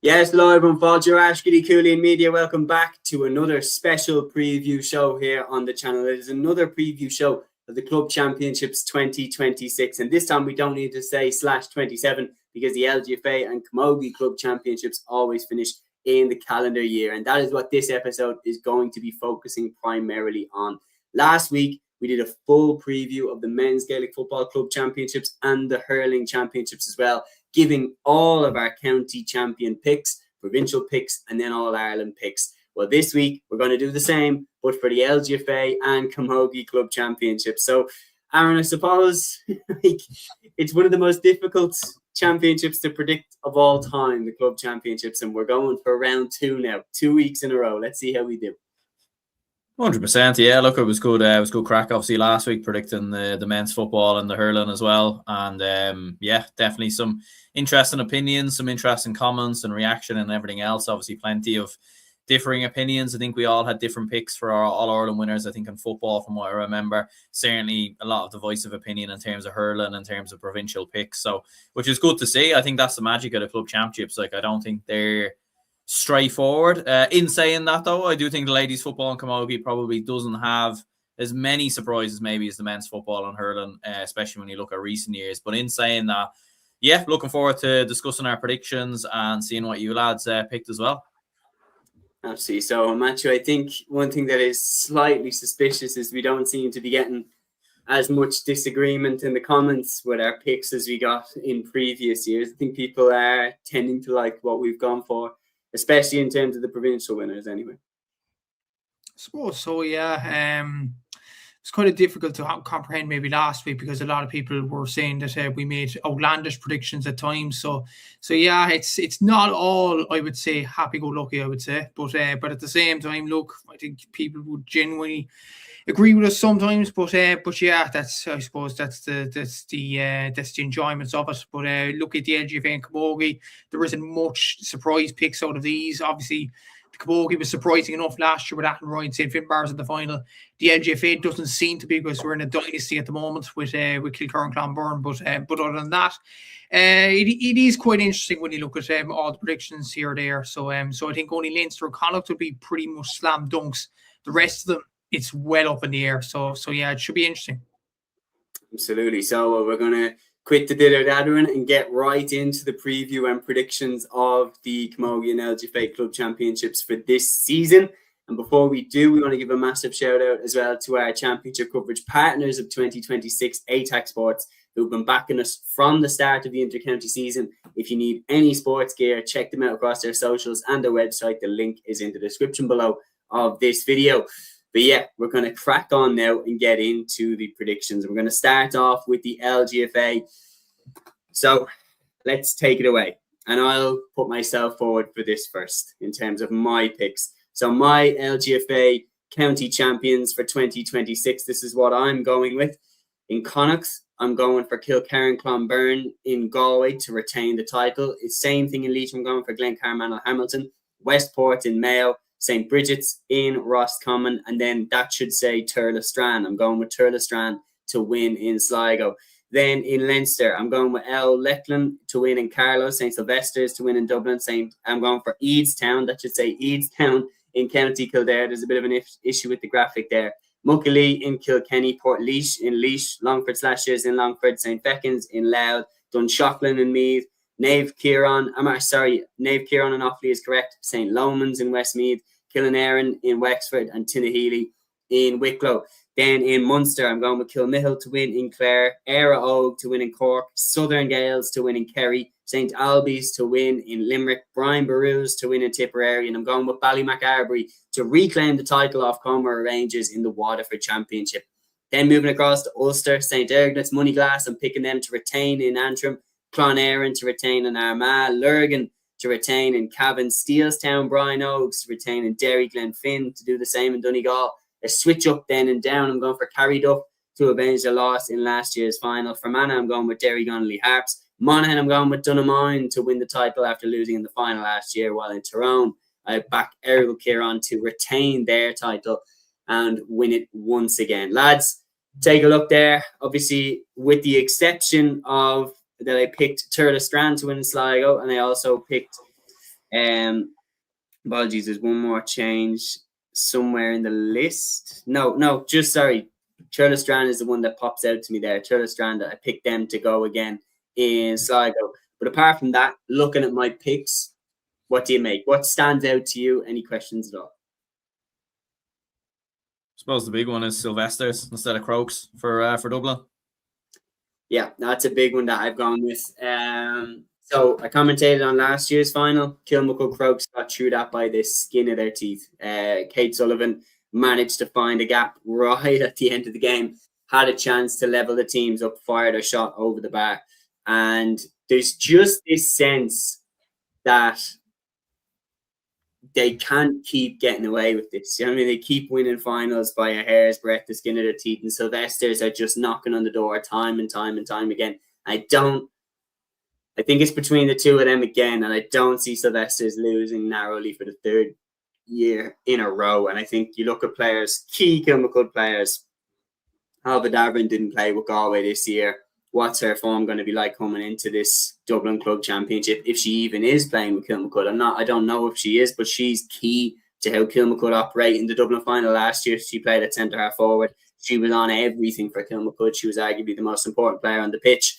Yes, hello everyone, Fáilte Ashkity, Cúilín Media. Welcome back to another special preview show here on the channel. It is another preview show of the Club Championships 2026. And this time we don't need to say /27 because the LGFA and Camogie Club Championships always finish in the calendar year. And that is what this episode is going to be focusing primarily on. Last week, we did a full preview of the Men's Gaelic Football Club Championships and the Hurling Championships as well, giving all of our county champion picks, provincial picks, and then All-Ireland picks. Well, this week, we're going to do the same, but for the LGFA and Camogie Club Championships. So, Aaron, I suppose it's one of the most difficult championships to predict of all time, the Club Championships, and we're going for round 2 now, 2 weeks in a row. Let's see how we do. 100%, yeah. Look, it was good. It was good crack. Obviously, last week predicting the men's football and the hurling as well, and yeah, definitely some interesting opinions, some interesting comments and reaction and everything else. Obviously, plenty of differing opinions. I think we all had different picks for our All-Ireland winners. I think in football, from what I remember, certainly a lot of the voice of opinion in terms of hurling, in terms of provincial picks. So, which is good to see. I think that's the magic of the club championships. Like, I don't think they're straightforward. In saying that, though, I do think the ladies' football and camogie probably doesn't have as many surprises maybe as the men's football and hurling, especially when you look at recent years. But in saying that, yeah, looking forward to discussing our predictions and seeing what you lads picked as well. Absolutely. So, Matthew, I think one thing that is slightly suspicious is we don't seem to be getting as much disagreement in the comments with our picks as we got in previous years. I think people are tending to like what we've gone for, especially in terms of the provincial winners anyway. I suppose so, yeah. It's kind of difficult to comprehend maybe last week because a lot of people were saying that we made outlandish predictions at times. So yeah, it's not all, I would say, happy-go-lucky, I would say. But at the same time, look, I think people would genuinely agree with us sometimes. But yeah, I suppose that's the enjoyments of it. But look at the LGFA and Camogie, there isn't much surprise picks out of these. Obviously, the Camogie was surprising enough last year with Athenry and St. Finbarrs in the final. The LGFA doesn't seem to be, because we're in a dynasty at the moment with Kilcar and Clonburn. But other than that, it is quite interesting when you look at all the predictions here or there. So I think only Leinster and Connacht would be pretty much slam dunks. The rest of them, it's well up in the air. So yeah, it should be interesting. Absolutely. So we're going to quit the ditter-dattering and get right into the preview and predictions of the Camogie and LGFA Club Championships for this season. And before we do, we want to give a massive shout out as well to our championship coverage partners of 2026, ATAK Sports, who've been backing us from the start of the inter-county season. If you need any sports gear, check them out across their socials and their website. The link is in the description below of this video. But yeah, we're going to crack on now and get into the predictions. We're going to start off with the LGFA. So let's take it away. And I'll put myself forward for this first in terms of my picks. So my LGFA county champions for 2026, this is what I'm going with. In Connacht, I'm going for Kilcar and Clonburn in Galway to retain the title. It's same thing in Leitrim. I'm going for Glencarmanel Hamilton. Westport in Mayo. St. Bridget's in Roscommon, and then that should say Turlestrane. I'm going with Turlestrane to win in Sligo. Then in Leinster, I'm going with L. Lecklen to win in Carlow, St. Sylvester's to win in Dublin. I'm going for Edestown. That should say Edestown in County Kildare. There's a bit of an issue with the graphic there. Muckalee in Kilkenny, Port in Laois, Longford Slashers in Longford, St. Feckin's in Louth, Dunshaughlin in Meath, Nave Kieran and Offaly is correct. St. Lomans in Westmeath, Killenarin in Wexford, and Tinnahealy in Wicklow. Then in Munster, I'm going with Kilmihill to win in Clare, Éire Óg to win in Cork, Southern Gales to win in Kerry, St. Albies to win in Limerick, Brian Boru's to win in Tipperary, and I'm going with Ballymacarbery to reclaim the title off Comer Rangers in the Waterford Championship. Then moving across to Ulster, St. Ergnet's Moneyglass, I'm picking them to retain in Antrim, Clonairin to retain in Armagh, Lurgan to retain in Cavan, Steelestown, Brian Oaks to retain in Derry, Glenfin to do the same in Donegal. A switch up then and down, I'm going for Carryduff to avenge the loss in last year's final. Fermanagh, I'm going with Derry Donnelly Harps. Monaghan, I'm going with Dunamine to win the title after losing in the final last year, while in Tyrone, I back Errigal Kieran to retain their title and win it once again. Lads, take a look there. Obviously, with the exception of that I picked Turlestrane to win Sligo, and I also picked Apologies, there's one more change somewhere in the list. No, just sorry. Churlestrand is the one that pops out to me there. Churlestrand, I picked them to go again in Sligo. But apart from that, looking at my picks, what do you make? What stands out to you? Any questions at all? I suppose the big one is Sylvester's instead of Crokes for Dublin. Yeah, that's a big one that I've gone with. So I commentated on last year's final. Kilmacud Crokes got through that by the skin of their teeth. Kate Sullivan managed to find a gap right at the end of the game, had a chance to level the teams up, fired a shot over the bar. And there's just this sense that they can't keep getting away with this. You know what I mean? They keep winning finals by a hair's breadth, the skin of their teeth, and Sylvester's are just knocking on the door time and time and time again. I think it's between the two of them again, and I don't see Sylvester's losing narrowly for the third year in a row. And I think you look at players, key Kilmacud players. Alva Davern didn't play with Galway this year. What's her form going to be like coming into this Dublin Club Championship, if she even is playing with Kilmacud? I don't know if she is, but she's key to how Kilmacud operate. In the Dublin final last year, she played at centre half forward. She was on everything for Kilmacud. She was arguably the most important player on the pitch.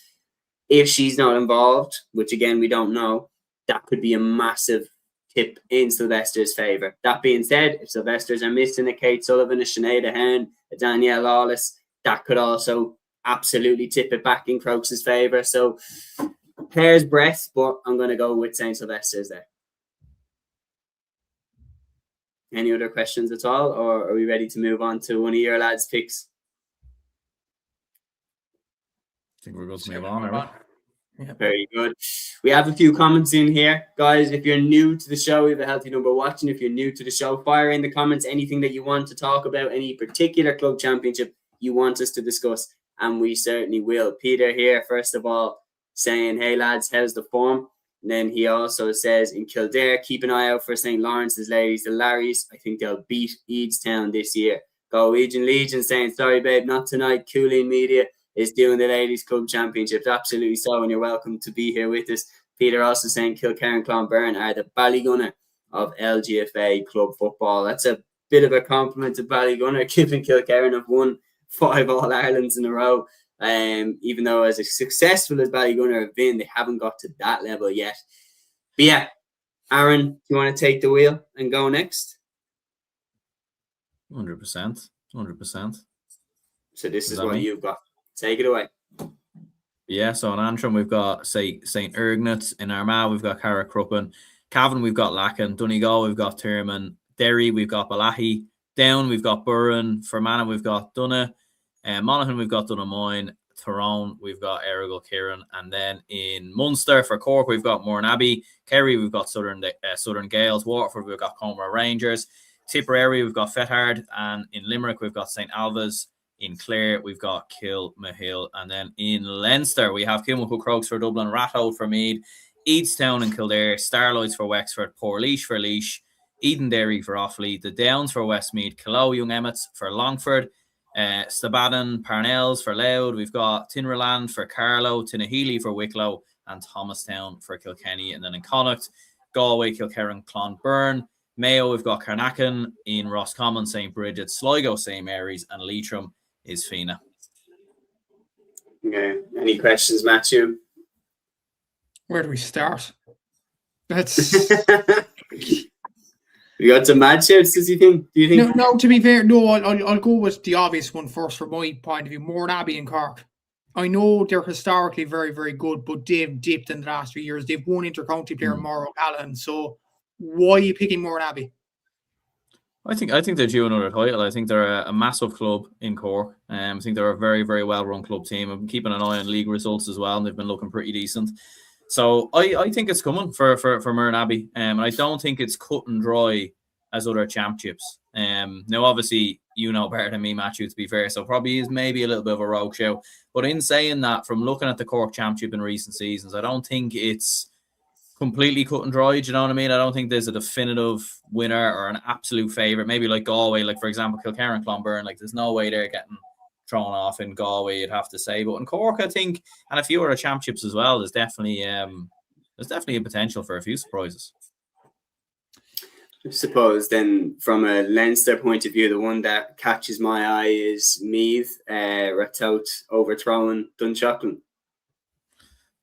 If she's not involved, which again we don't know, that could be a massive tip in Sylvester's favour. That being said, if Sylvester's are missing a Kate Sullivan, a Sinead Ahern, a Danielle Lawless, that could also absolutely tip it back in Crokes' favour. So hair's breadth, but I'm going to go with St. Sylvester's there. Any other questions at all, or are we ready to move on to one of your lads' picks? I think we're going to move on, are we? Yeah. Very good. We have a few comments in here. Guys, if you're new to the show, we have a healthy number watching. If you're new to the show, fire in the comments anything that you want to talk about, any particular club championship you want us to discuss, and we certainly will. Peter here, first of all, saying, hey lads, how's the form? And then he also says, in Kildare, keep an eye out for St. Lawrence's ladies, the Larrys. I think they'll beat Eadstown this year. Galwegian Legion saying, sorry babe, not tonight. Cúilín Media is doing the Ladies Club Championships. Absolutely so, and you're welcome to be here with us. Peter also saying Kilkerran and Clonberne are the Ballygunner of LGFA club football. That's a bit of a compliment to Ballygunner, given Kilkerran have won 5 All-Irelands in a row. Even though as successful as Ballygunner have been, they haven't got to that level yet. But yeah, Aaron, do you want to take the wheel and go next? 100%. 100%. So this is what you've got. Take it away. Yeah, so in Antrim, we've got St. Ergnut. In Armagh, we've got Carrickcruppen. Cavan, we've got Lacken. Donegal, we've got Tyrman. Derry, we've got Balahi. Down, we've got Burren. Fermanagh, we've got Dunna. Monaghan, we've got Dunamoyne. Tyrone, we've got Errigal Kieran. And then in Munster, for Cork, we've got Mourneabbey. Kerry, we've got Southern Gales. Waterford, we've got Comer Rangers. Tipperary, we've got Fethard. And in Limerick, we've got St. Alva's. In Clare, we've got Kilmahill. And then in Leinster, we have Kilmacud Crokes for Dublin, Ratholt for Meath, Eadstown and Kildare, Starlights for Wexford, Portlaoise for Laois, Edenderry for Offaly, the Downs for Westmeath, Killow Young Emmets for Longford, Stabaden, Parnells for Louth. We've got Tinraland for Carlow, Tinnahealy for Wicklow, and Thomastown for Kilkenny. And then in Connacht, Galway, Kilkerran, Clonberne. Mayo, we've got Carnachan. In Roscommon, St. Bridget, Sligo, St. Mary's, and Leitrim is Fina. Okay. Any questions, Matthew? Where do we start? That's you got some matchups, do you think? No, to be fair, no, I'll go with the obvious one first from my point of view. Mourneabbey and Cork. I know they're historically very, very good, but they've dipped in the last few years. They've won inter-county player Mauro Callahan. So why are you picking Mourneabbey? I think they're due another title. I think they're a massive club in Cork. I think they're a very, very well-run club team. I'm keeping an eye on league results as well, and they've been looking pretty decent. So I think it's coming for Mourneabbey. And I don't think it's cut and dry as other championships. Now, obviously, you know better than me, Matthew, to be fair. So probably is maybe a little bit of a rogue show. But in saying that, from looking at the Cork Championship in recent seasons, I don't think it's completely cut and dry. Do you know what I mean? I don't think there's a definitive winner or an absolute favourite. Maybe like Galway, like for example, Kilkerran and Clonberne, like there's no way they're getting thrown off in Galway, you'd have to say. But in Cork, I think, and a few other championships as well, there's definitely a potential for a few surprises. I suppose then from a Leinster point of view, the one that catches my eye is Meath, Ratout overthrowing Dunshaughlin.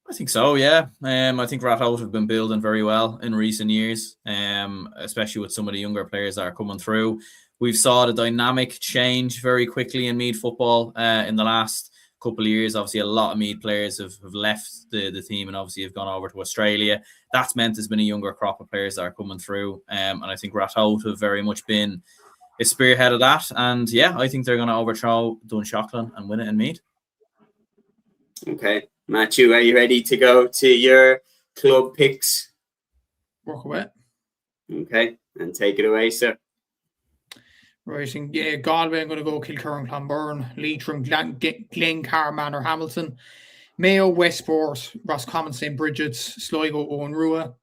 I think so, yeah. I think Ratout have been building very well in recent years, especially with some of the younger players that are coming through. We've saw the dynamic change very quickly in Meath football in the last couple of years. Obviously, a lot of Meath players have left the team and obviously have gone over to Australia. That's meant there's been a younger crop of players that are coming through. And I think Ratout have very much been a spearhead of that. And yeah, I think they're going to overthrow Dunshaughlin and win it in Meath. Okay. Matthew, are you ready to go to your club picks? Work away. Okay. And take it away, sir. Right, in Galway, I'm going to go Kilkerran, Clonberne, Leitrim, Glencar, Manor, Hamilton, Mayo, Westport, Roscommon, St. Bridget's, Sligo, Owen Rua.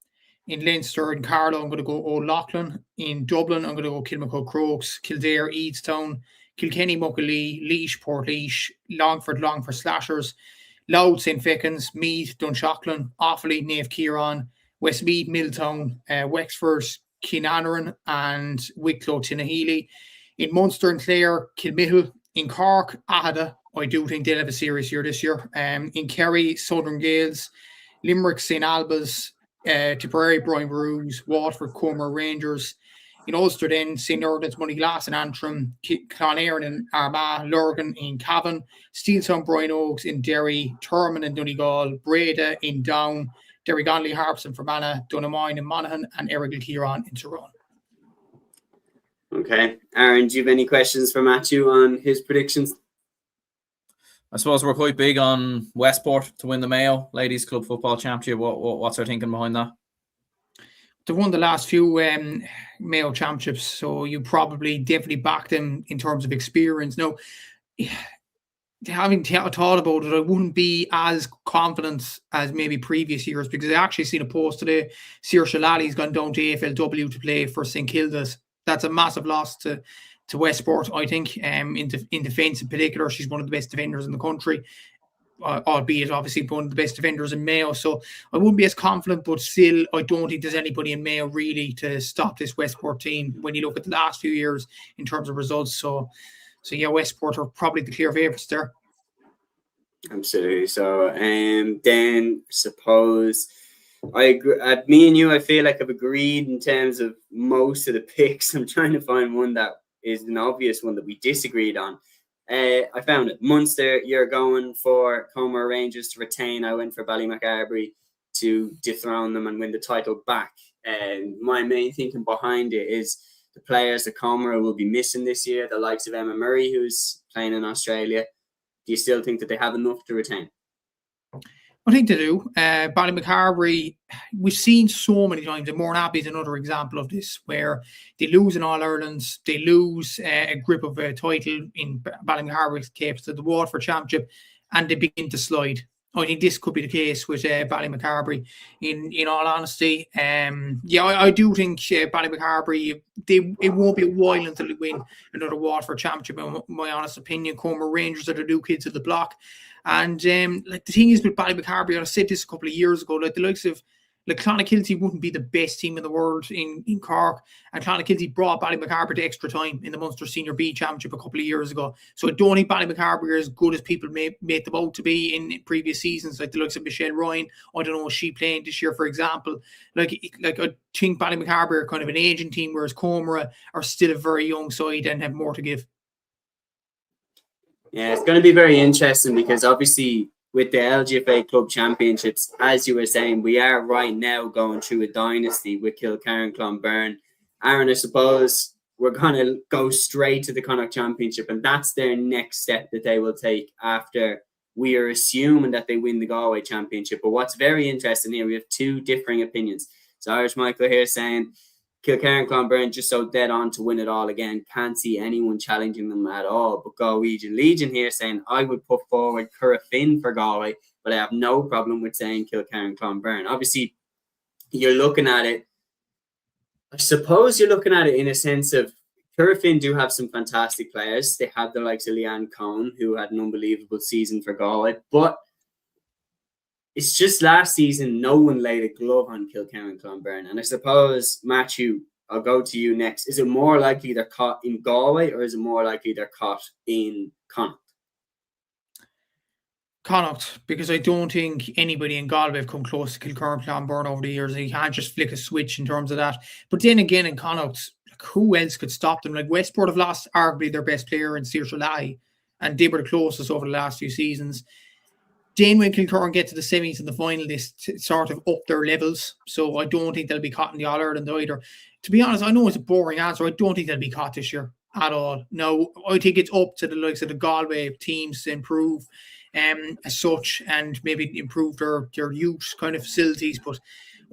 In Leinster and Carlow, I'm going to go O'Loughlin. In Dublin, I'm going to go Kilmacud Crokes, Kildare, Eadstown, Kilkenny, Muckalee, Laois, Portlaoise, Longford Slashers, Louth, St. Fickens, Meath, Dunshaughlin, Offaly, Naomh Kieran, Westmeath, Milltown, Wexford, Keenanaran, and Wicklow, Tinnahealy. In Munster and Clare, Kilmihill. In Cork, Ahada. I do think they'll have a serious year this year. In Kerry, Southern Gales, Limerick, St. Albans, Tipperary, Brian Bruce, Waterford, Comer Rangers. In Ulster then, St. Norton's, Moneyglass and Antrim, Clonairon and Armagh, Lurgan in Cavan, Steeltown, Brian Oaks in Derry, Thurman and Donegal, Breda in Down, Derry Gonley, Harps and Fermanagh, Donaghmine and Monaghan, and Errigal Kieran in Tyrone. Okay. Aaron, do you have any questions for Matthew on his predictions? I suppose we're quite big on Westport to win the Mayo Ladies Club Football Championship. What's our thinking behind that? They've won the last few Mayo Championships, so you probably definitely back them in terms of experience. Now, having thought about it, I wouldn't be as confident as maybe previous years because I actually seen a post today. Saoirse Lally's gone down to AFLW to play for St Kilda's. That's a massive loss to Westport, I think. In defence in particular, she's one of the best defenders in the country, albeit obviously one of the best defenders in Mayo. So I wouldn't be as confident, but still, I don't think there's anybody in Mayo really to stop this Westport team when you look at the last few years in terms of results. So yeah, Westport are probably the clear favourites there. Absolutely. So, then suppose I agree. Me and you, I feel like I've agreed in terms of most of the picks. I'm trying to find one that is an obvious one that we disagreed on. I found it. Munster, you're going for Comer Rangers to retain. I went for Ballymacarbery to dethrone them and win the title back. And my main thinking behind it is the players that Comer will be missing this year, the likes of Emma Murray, who's playing in Australia. Do you still think that they have enough to retain? I think they do. Ballymacarbery, we've seen so many times, and Mournappy is another example of this, where they lose in All-Ireland, they lose a grip of a title in Ballymacarbery's case to the Waterford Championship, and they begin to slide. I think this could be the case with Ballymacarbery, in all honesty. I do think Ballymacarbery, it won't be a while until they win another Waterford Championship, in my honest opinion. Comer Rangers are the new kids of the block. And the thing is with Ballymacarbery, I said this a couple of years ago, like the likes of Clonakilty wouldn't be the best team in the world in Cork, and Clonakilty brought Ballymacarbery to extra time in the Munster Senior B Championship a couple of years ago. So I don't think Ballymacarbery are as good as people made them out to be in previous seasons, like the likes of Michelle Ryan. I don't know, is she playing this year, for example? Like I think Ballymacarbery are kind of an aging team, whereas Comer are still a very young side and have more to give. Yeah, it's going to be very interesting because obviously with the LGFA Club Championships, as you were saying, we are right now going through a dynasty with Kilkerran, Clonberne. Aaron, I suppose we're going to go straight to the Connacht Championship, and that's their next step that they will take after we are assuming that they win the Galway Championship. But what's very interesting here, we have two differing opinions. So Irish Michael here saying Kilkerran, Clonberne just so dead on to win it all again. Can't see anyone challenging them at all. But Galwegian Legion here saying I would put forward Currafin for Galway, but I have no problem with saying Kilkerran, Clonberne. Obviously, you're looking at it. I suppose you're looking at it in a sense of Currafin do have some fantastic players. They have the likes of Leanne Cohn, who had an unbelievable season for Galway. But it's just last season, no one laid a glove on Kilkerran, Clonberne. And I suppose, Matthew, I'll go to you next. Is it more likely they're caught in Galway, or is it more likely they're caught in Connacht? Connacht, because I don't think anybody in Galway have come close to Kilkerran Clonburn over the years. And you can't just flick a switch in terms of that. But then again, in Connacht, like, who else could stop them? Like, Westport have lost arguably their best player in Saoirse Lai, and they were the closest over the last few seasons. Then when Kilkerran get to the semis and the final, they sort of up their levels. So I don't think they'll be caught in the All-Ireland either. To be honest, I know it's a boring answer. I don't think they'll be caught this year at all. No, I think it's up to the likes of the Galway teams to improve as such, and maybe improve their youth kind of facilities. But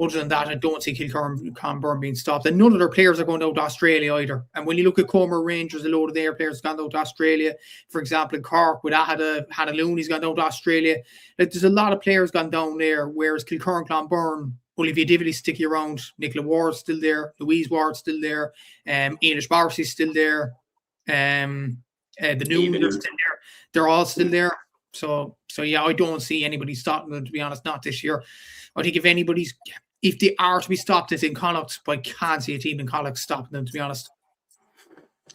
other than that, I don't see Kilkerran being stopped. And none of their players are going out to Australia either. And when you look at Comer Rangers, a load of their players have gone out to Australia. For example, in Cork, with Hannah Looney's gone out to Australia. Like, there's a lot of players gone down there, whereas Kilkerran Clonburn, Olivia Divilly's sticking around, Nicola Ward's still there, Louise Ward's still there, Eilish Morrissey's still there, the Newmans are still there. They're all still there. So yeah, I don't see anybody stopping them, to be honest, not this year. I think if they are to be stopped, it's in Connacht, but I can't see a team in Connacht stopping them, to be honest.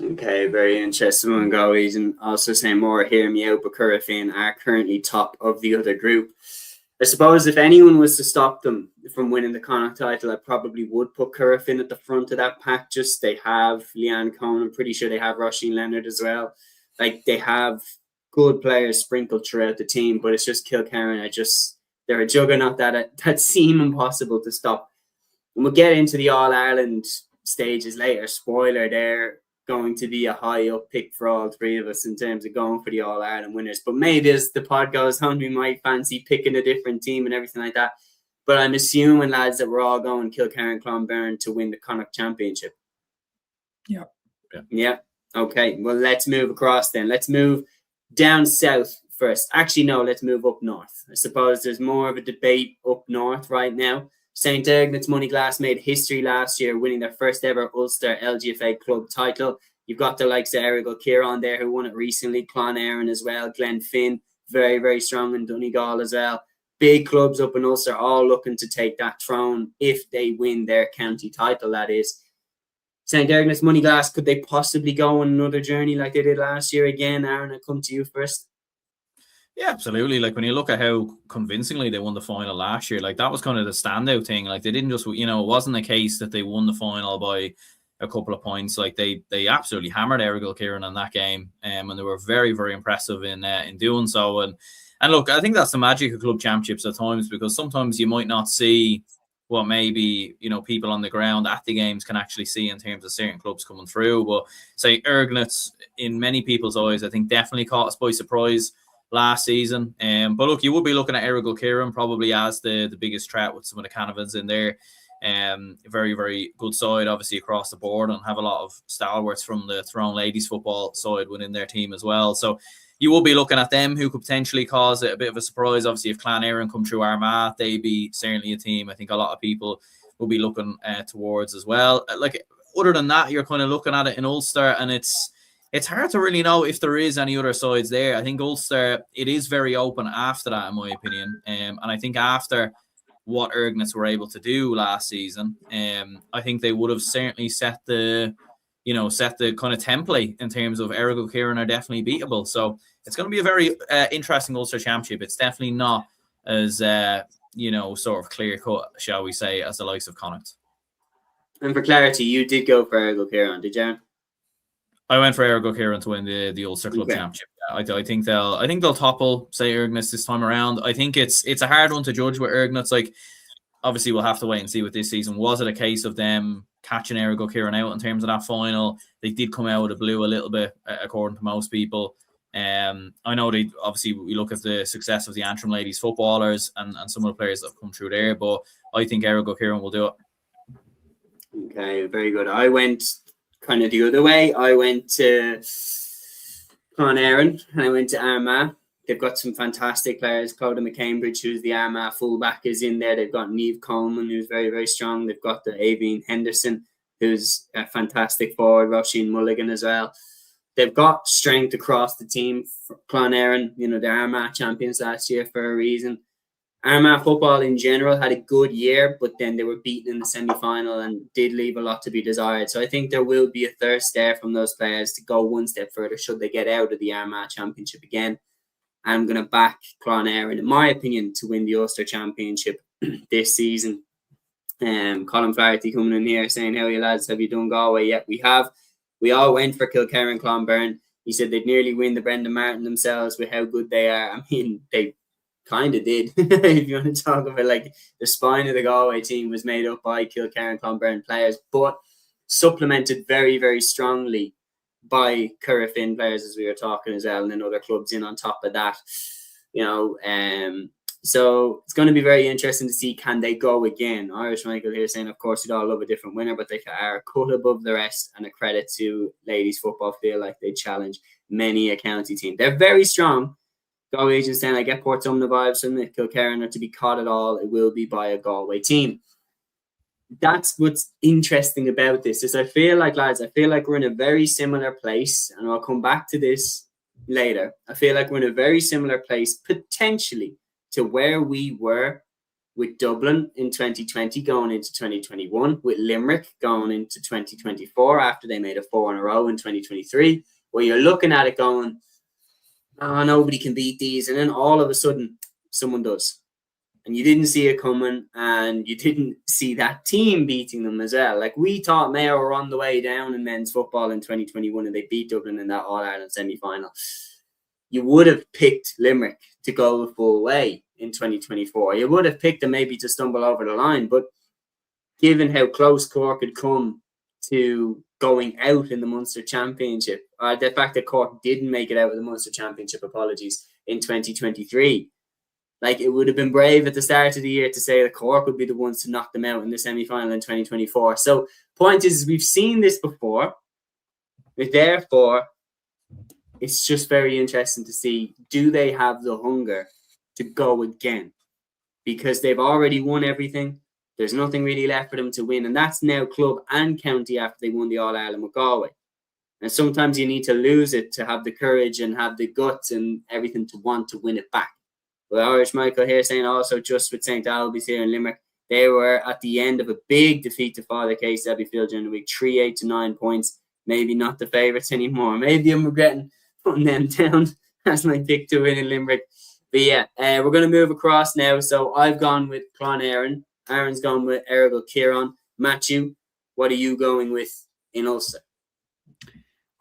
Okay, very interesting one, Galways. And also saying more, hear me out, but Currafin are currently top of the other group. I suppose if anyone was to stop them from winning the Connacht title, I probably would put Currafin at the front of that pack. Just they have Leanne Cohen. I'm pretty sure they have Roisin Leonard as well. Like, they have good players sprinkled throughout the team, but it's just Kilkerran. They're a juggernaut that seem impossible to stop. And we'll get into the All-Ireland stages later. Spoiler, they're going to be a high up pick for all three of us in terms of going for the All-Ireland winners. But maybe as the pod goes on, we might fancy picking a different team and everything like that. But I'm assuming, lads, that we're all going Kilkerran Clonburn to win the Connacht Championship. Yeah. Okay, well, let's move across then. Let's move down south first. Actually, no, let's move up north. I suppose there's more of a debate up north right now. St. Ergnet's Moneyglass made history last year, winning their first ever Ulster LGFA club title. You've got the likes of Eric O'Keeran there, who won it recently, Clon Aaron as well, Glenn Finn, very, very strong in Donegal as well. Big clubs up in Ulster, all looking to take that throne if they win their county title, that is. St. Ergnet's Moneyglass, could they possibly go on another journey like they did last year again? Aaron, I'll come to you first. Yeah, absolutely. Like, when you look at how convincingly they won the final last year, like, that was kind of the standout thing. Like, they didn't just, it wasn't a case that they won the final by a couple of points. Like, they absolutely hammered Errigal Kieran in that game, and they were very, very impressive in doing so. And look, I think that's the magic of club championships at times, because sometimes you might not see what maybe, people on the ground at the games can actually see in terms of certain clubs coming through. But say Ergnet's, in many people's eyes, I think definitely caught us by surprise last season. But look, you would be looking at Errigal Kieran probably as the biggest threat with some of the Canavans in there. Very, very good side, obviously, across the board, and have a lot of stalwarts from the Tyrone ladies football side within their team as well. So you will be looking at them, who could potentially cause a bit of a surprise. Obviously, if Clan Aaron come through Armagh, they'd be certainly a team I think a lot of people will be looking towards as well. Like, other than that, you're kind of looking at it in Ulster, and it's hard to really know if there is any other sides there. I think Ulster, it is very open after that, in my opinion. And I think after what Ergnets were able to do last season, I think they would have certainly set the kind of template in terms of Errigal Kieran are definitely beatable. So it's going to be a very interesting Ulster Championship. It's definitely not as, sort of clear cut, shall we say, as the likes of Connacht. And for clarity, you did go for Errigal Kieran, did you? I went for Errigal Kieran to win the Ulster Club Championship. I think they'll topple, say, Ergnets this time around. I think it's a hard one to judge with Ergnets. Like, obviously, we'll have to wait and see with this season. Was it a case of them catching Errigal Kieran out in terms of that final? They did come out of the blue a little bit, according to most people. I know we look at the success of the Antrim ladies footballers and some of the players that have come through there, but I think Errigal Kieran will do it. Okay, very good. I went kind of the other way. I went to Clon Aaron and I went to Armagh. They've got some fantastic players. Clodagh McCambridge, who's the Armagh fullback, is in there. They've got Niamh Coleman, who's very, very strong. They've got the Aveen Henderson, who's a fantastic forward. Roisin Mulligan as well. They've got strength across the team. Clon Aaron, the Armagh champions last year for a reason. Armagh football in general had a good year, but then they were beaten in the semi-final and did leave a lot to be desired. So I think there will be a thirst there from those players to go one step further should they get out of the Armagh Championship again. I'm going to back Clonairin, in my opinion, to win the Ulster Championship this season. Colin Flaherty coming in here saying, how are you lads? Have you done Galway? Yeah, we have. We all went for Kilkerran and Clonberne. He said they'd nearly win the Brendan Martin themselves with how good they are. I mean, they kind of did. If you want to talk about, like, the spine of the Galway team was made up by Kilkerran and Clonberne players, but supplemented very, very strongly by Curra Finn players, as we were talking as well, and then other clubs in on top of that. So it's going to be very interesting to see, can they go again? Irish Michael here saying, of course, we'd all love a different winner, but they are a cut above the rest, and a credit to ladies football. Feel like they challenge many a county team. They're very strong. Galway agents saying, I get Portumna vibes from the Kilkerran, or to be caught at all, it will be by a Galway team. That's what's interesting about this, is I feel like, lads, we're in a very similar place, and I'll come back to this later. I feel like we're in a very similar place, potentially, to where we were with Dublin in 2020 going into 2021, with Limerick going into 2024 after they made a 4 in a row in 2023, where you're looking at it going, oh, nobody can beat these, and then all of a sudden someone does, and you didn't see it coming, and you didn't see that team beating them as well. Like, we thought Mayo were on the way down in men's football in 2021, and they beat Dublin in that All-Ireland semi-final. You would have picked Limerick to go the full way in 2024. You would have picked them maybe to stumble over the line, but given how close Cork had come to going out in the Munster Championship, the fact that Cork didn't make it out of the Munster Championship, in 2023, like, it would have been brave at the start of the year to say that Cork would be the ones to knock them out in the semi-final in 2024. So, point is, we've seen this before. Therefore, it's just very interesting to see, do they have the hunger to go again? Because they've already won everything. There's nothing really left for them to win. And that's now club and county after they won the All-Ireland with Galway. And sometimes you need to lose it to have the courage and have the guts and everything to want to win it back. But Irish Michael here saying also, just with St. Albans here in Limerick, they were at the end of a big defeat to Father Case Abbeyfield during the week, 3-8 to 9 points. Maybe not the favourites anymore. Maybe I'm regretting putting them down as my pick to win in Limerick. But yeah, we're going to move across now. So I've gone with Clonairin. Aaron's gone with Errigal Kieran. Matthew, what are you going with in Ulster?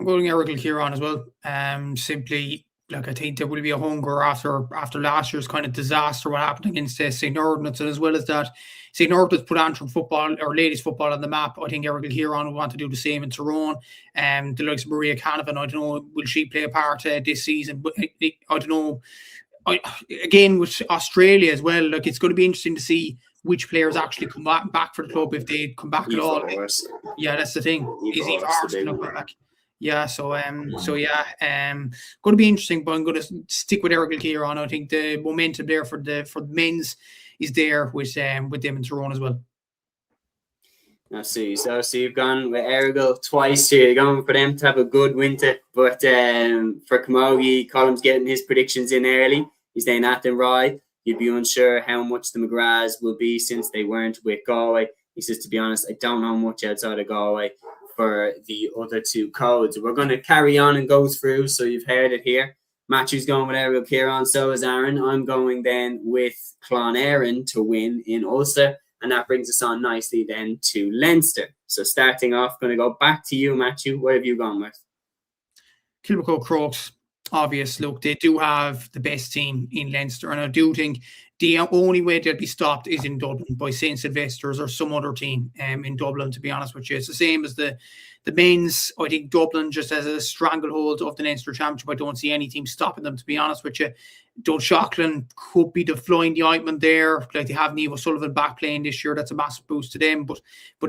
I'm going Errigal Kieran as well. Simply, like, I think there will be a hunger after last year's kind of disaster, what happened against St. Ordnance, and as well as that, St. Ordnance put Antrim football, or ladies football, on the map. I think Errigal Kieran will want to do the same in Tyrone. The likes of Maria Canavan, I don't know, will she play a part this season? But I don't know. Again, with Australia as well, like, it's going to be interesting to see which players actually come back for the club, if they come back at all. Yeah, that's the thing. Is Eve Horst going to come back? Yeah, going to be interesting, but I'm going to stick with Errigal Kieran. I think the momentum there for the men's is there with them in Tyrone as well. I see. So you've gone with Errigal twice here. You're going for them to have a good winter, but for Camogie, Colum's getting his predictions in early. He's saying Athenry. You'd be unsure how much the McGraths will be since they weren't with Galway. He says, to be honest, I don't know much outside of Galway for the other two codes. We're going to carry on and go through, so you've heard it here. Matthew's going with Errigal Kieran, so is Aaron. I'm going then with Clonairin to win in Ulster, and that brings us on nicely then to Leinster. So starting off, going to go back to you, Matthew. What have you gone with? Kilmacud Crokes. Obvious. Look, they do have the best team in Leinster, and I do think the only way they'll be stopped is in Dublin by St. Sylvester's or some other team in Dublin, to be honest with you. It's the same as the men's. I think Dublin just has a stranglehold of the Leinster Championship. I don't see any team stopping them, to be honest with you. Dunshaughlin could be the flying the ointment there. Like, they have Niamh O'Sullivan back playing this year. That's a massive boost to them. But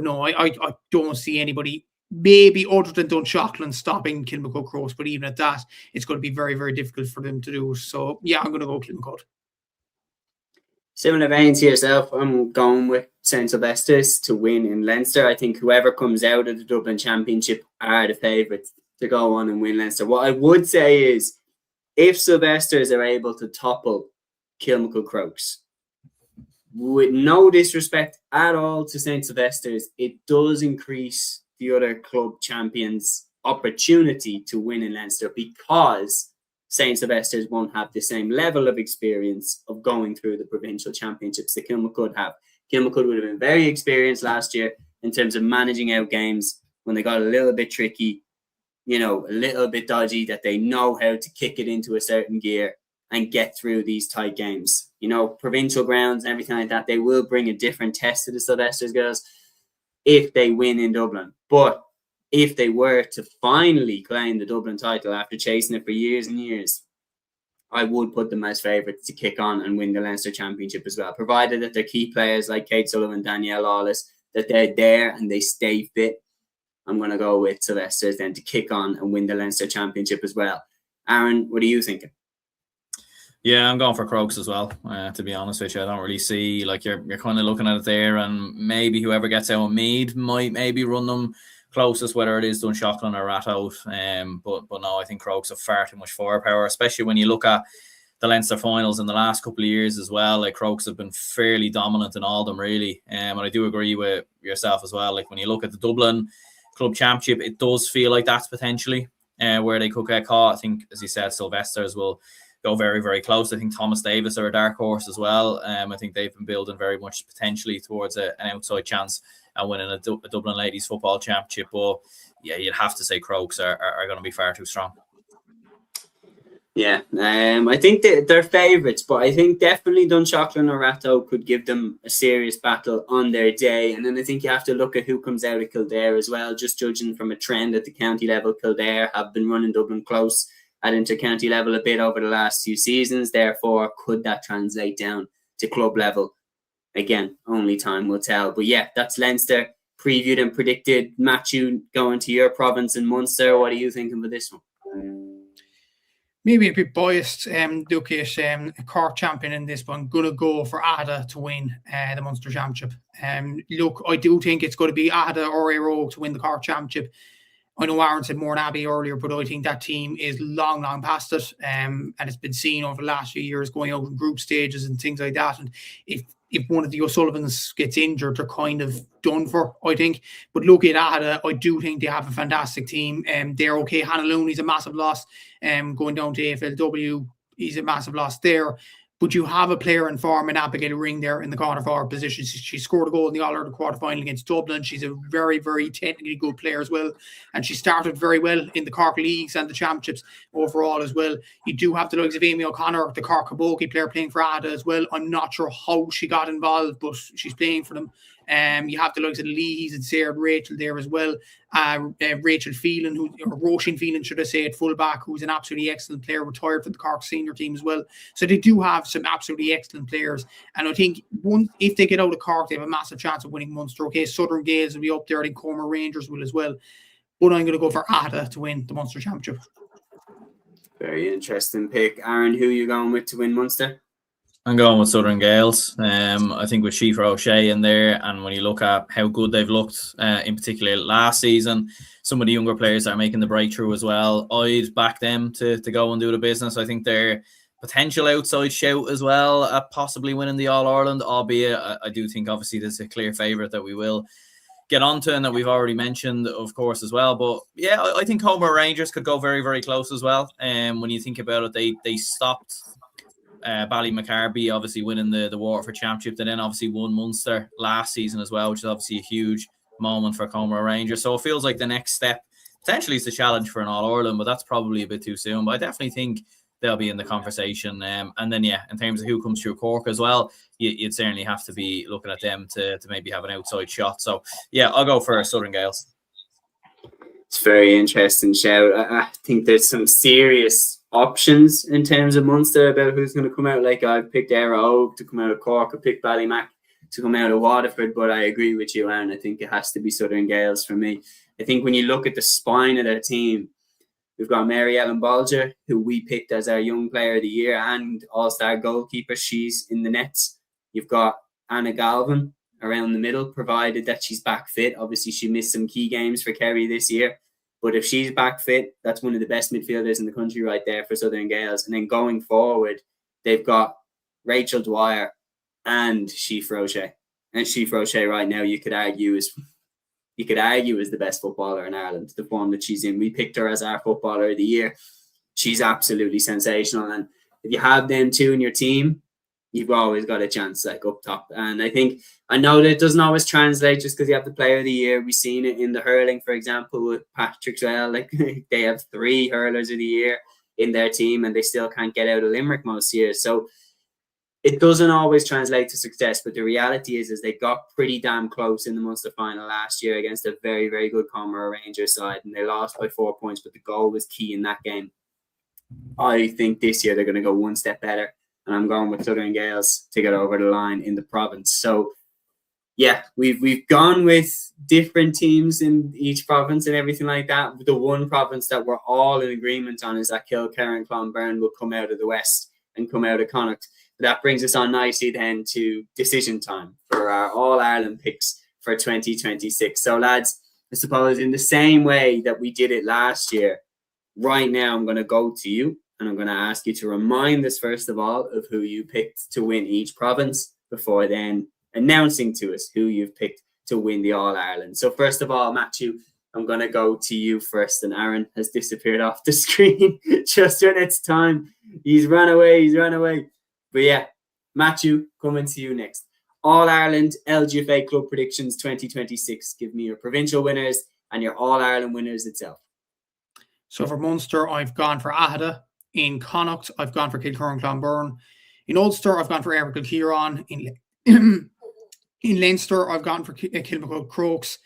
no, I don't see anybody, maybe other than Dunshaughlin, stopping Kilmacud Crokes. But even at that, it's going to be very, very difficult for them to do. So yeah, I'm going to go Kilmacud. Similar veins to yourself, I'm going with St. Sylvester's to win in Leinster. I think whoever comes out of the Dublin Championship are the favourites to go on and win Leinster. What I would say is, if Sylvester's are able to topple Kilmacud Crokes, with no disrespect at all to St. Sylvester's, it does increase the other club champions' opportunity to win in Leinster, because St. Sylvester's won't have the same level of experience of going through the provincial championships that Kilmacud have. Kilmacud would have been very experienced last year in terms of managing out games when they got a little bit tricky, a little bit dodgy, that they know how to kick it into a certain gear and get through these tight games. Provincial grounds and everything like that, they will bring a different test to the Sylvester's girls if they win in Dublin. But if they were to finally claim the Dublin title after chasing it for years and years, I would put them as favourites to kick on and win the Leinster Championship as well, provided that their key players like Kate Sullivan, Danielle Lawless, that they're there and they stay fit. I'm going to go with Sylvester's then to kick on and win the Leinster Championship as well. Aaron, what are you thinking? Yeah, I'm going for Crokes as well, to be honest with you. I don't really see, you're kind of looking at it there, and maybe whoever gets out of Meath might maybe run them closest, whether it is Dunshaughlin or Rathout. But no, I think Crokes have far too much firepower, especially when you look at the Leinster finals in the last couple of years as well. Crokes have been fairly dominant in all of them, really. And I do agree with yourself as well. When you look at the Dublin Club Championship, it does feel like that's potentially where they could get caught. I think, as you said, Sylvester's will go very, very close. I think Thomas Davis are a dark horse as well. I think they've been building very much potentially towards an outside chance at winning a Dublin Ladies Football Championship. But yeah, you'd have to say Crokes are going to be far too strong. Yeah, I think they're favourites, but I think definitely Dunshaughlin or Rathout could give them a serious battle on their day. And then I think you have to look at who comes out of Kildare as well. Just judging from a trend at the county level, Kildare have been running Dublin close at inter-county level a bit over the last few seasons. Therefore, could that translate down to club level? Again, only time will tell. But yeah, that's Leinster previewed and predicted. Matthew, going to your province in Munster, what are you thinking for this one? Maybe a bit biased. Look at a Cork champion in this one. Going to go for ATAK to win the Munster Championship. Look, I do think it's going to be ATAK or Aero to win the Cork Championship. I know Aaron said Mourne Abbey earlier, but I think that team is long past it. And it's been seen over the last few years going out in group stages and things like that. And if one of the O'Sullivans gets injured, they're kind of done for, I think. But look at ATAK, I do think they have a fantastic team. They're okay. Hannah Looney's a massive loss. Going down to AFLW, he's a massive loss there. But you have a player in form in Abigail Ring there in the corner forward position. She scored a goal in the All-Ireland quarter-final against Dublin. She's a very, very technically good player as well. And she started very well in the Cork Leagues and the Championships overall as well. You do have the likes of Amy O'Connor, the Cork Camogie player, playing for ATAK as well. I'm not sure how she got involved, but she's playing for them. You have the likes of the Leahy's and Sarah Rachel there as well. Rachel Phelan, or Roisin Phelan, should I say, at fullback, who's an absolutely excellent player, retired from the Cork senior team as well. So they do have some absolutely excellent players. And I think if they get out of Cork, they have a massive chance of winning Munster. Okay, Southern Gales will be up there. I think Comer Rangers will as well. But I'm going to go for ATAK to win the Munster Championship. Very interesting pick. Aaron, who are you going with to win Munster? I'm going with Southern Gales. I think with Sheafra O'Shea in there, and when you look at how good they've looked, in particular last season, some of the younger players that are making the breakthrough as well, I'd back them to go and do the business. I think they're potential outside shout as well at possibly winning the All-Ireland, albeit I do think obviously there's a clear favourite that we will get onto and that we've already mentioned, of course, as well. But yeah, I think Comer Rangers could go very, very close as well. When you think about it, they stopped Ballymacarbie obviously winning the Waterford Championship. They then obviously won Munster last season as well, which is obviously a huge moment for Comer Rangers. So it feels like the next step potentially is the challenge for an All-Ireland, but that's probably a bit too soon. But I definitely think they'll be in the conversation. And then, yeah, in terms of who comes through Cork as well, you'd certainly have to be looking at them to maybe have an outside shot. So, yeah, I'll go for Southern Gales. It's very interesting shout. I think there's some serious options in terms of Munster about who's going to come out. Like I've picked Arrow to come out of Cork, I picked Ballymac to come out of Waterford, but I agree with you, Aaron. I think it has to be Southern Gales for me. I think when you look at the spine of their team, we've got Mary Ellen Bolger, who we picked as our Young Player of the Year and All-Star goalkeeper. She's in the nets. You've got Anna Galvin around the middle, provided that she's back fit. Obviously, she missed some key games for Kerry this year. But if she's back fit, that's one of the best midfielders in the country right there for Southern Gales. And then going forward, they've got Rachel Dwyer and Sheaf Roche. And Sheaf Roche right now, you could argue is the best footballer in Ireland, the form that she's in. We picked her as our footballer of the year. She's absolutely sensational. And if you have them two in your team, you've always got a chance like up top. And I know that it doesn't always translate just because you have the player of the year. We've seen it in the hurling, for example, with Patrick Swell. Like they have 3 hurlers of the year in their team and they still can't get out of Limerick most years. So it doesn't always translate to success, but the reality is they got pretty damn close in the Munster final last year against a very, very good Comora Rangers side, and they lost by 4 points, but the goal was key in that game. I think this year they're going to go one step better, and I'm going with Southern Gaels to get over the line in the province. So, yeah, we've gone with different teams in each province and everything like that. The one province that we're all in agreement on is that Kilkerran and Clonberne will come out of the West and come out of Connacht. That brings us on nicely then to decision time for our All-Ireland picks for 2026. So, lads, I suppose in the same way that we did it last year, right now I'm going to go to you and I'm going to ask you to remind us, first of all, of who you picked to win each province before then announcing to us who you've picked to win the All-Ireland. So, first of all, Matthew, I'm going to go to you first, and Aaron has disappeared off the screen just when it's time. He's run away. But yeah, Matthew, coming to you next. All-Ireland LGFA Club Predictions 2026. Give me your provincial winners and your All-Ireland winners itself. So for Munster, I've gone for Aghada. In Connacht, I've gone for Kilkerran Clonberne. In Ulster, I've gone for Eric Kilkieran. In Leinster, I've gone for Kilmacud Crokes.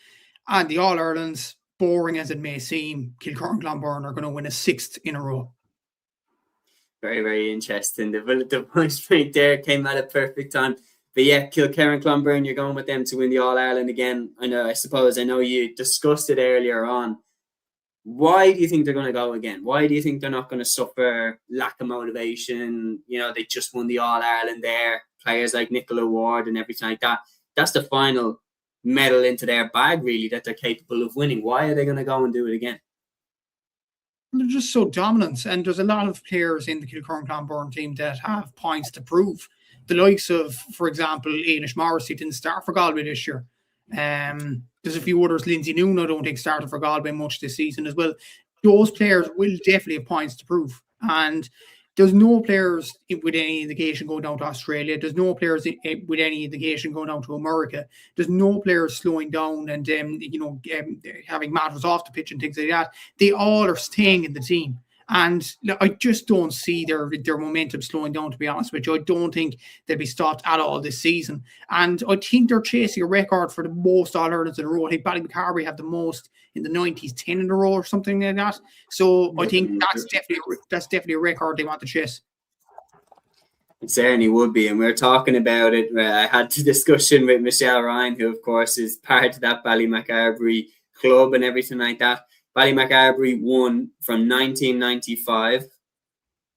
And the All-Irelands, boring as it may seem, Kilkerran Clonberne are going to win a 6th in a row. Very, very interesting. The voice right there came at a perfect time. But yeah, Kilkerran Clonberne, you're going with them to win the All-Ireland again. I know you discussed it earlier on. Why do you think they're going to go again? Why do you think they're not going to suffer lack of motivation? They just won the All-Ireland there. Players like Nicola Ward and everything like that. That's the final medal into their bag, really, that they're capable of winning. Why are they going to go and do it again? They're just so dominant, and there's a lot of players in the Kilkerran Clonberne team that have points to prove. The likes of, for example, Ailish Morrissey didn't start for Galway this year. There's a few others. Lindsay Noon, I don't think, started for Galway much this season as well. Those players will definitely have points to prove. And there's no players with any indication going down to Australia. There's no players with any indication going down to America. There's no players slowing down and having matters off the pitch and things like that. They all are staying in the team. And I just don't see their momentum slowing down, to be honest with you. I don't think they'll be stopped at all this season. And I think they're chasing a record for the most All-Irelands in a row. I think Ballymacarbery have the most in the 90s, 10 in a row or something like that. So I think that's definitely a record they want to chase. It certainly would be. And we were talking about it. I had the discussion with Michelle Ryan, who, of course, is part of that Ballymacarbery club and everything like that. Ballymacarbery won from 1995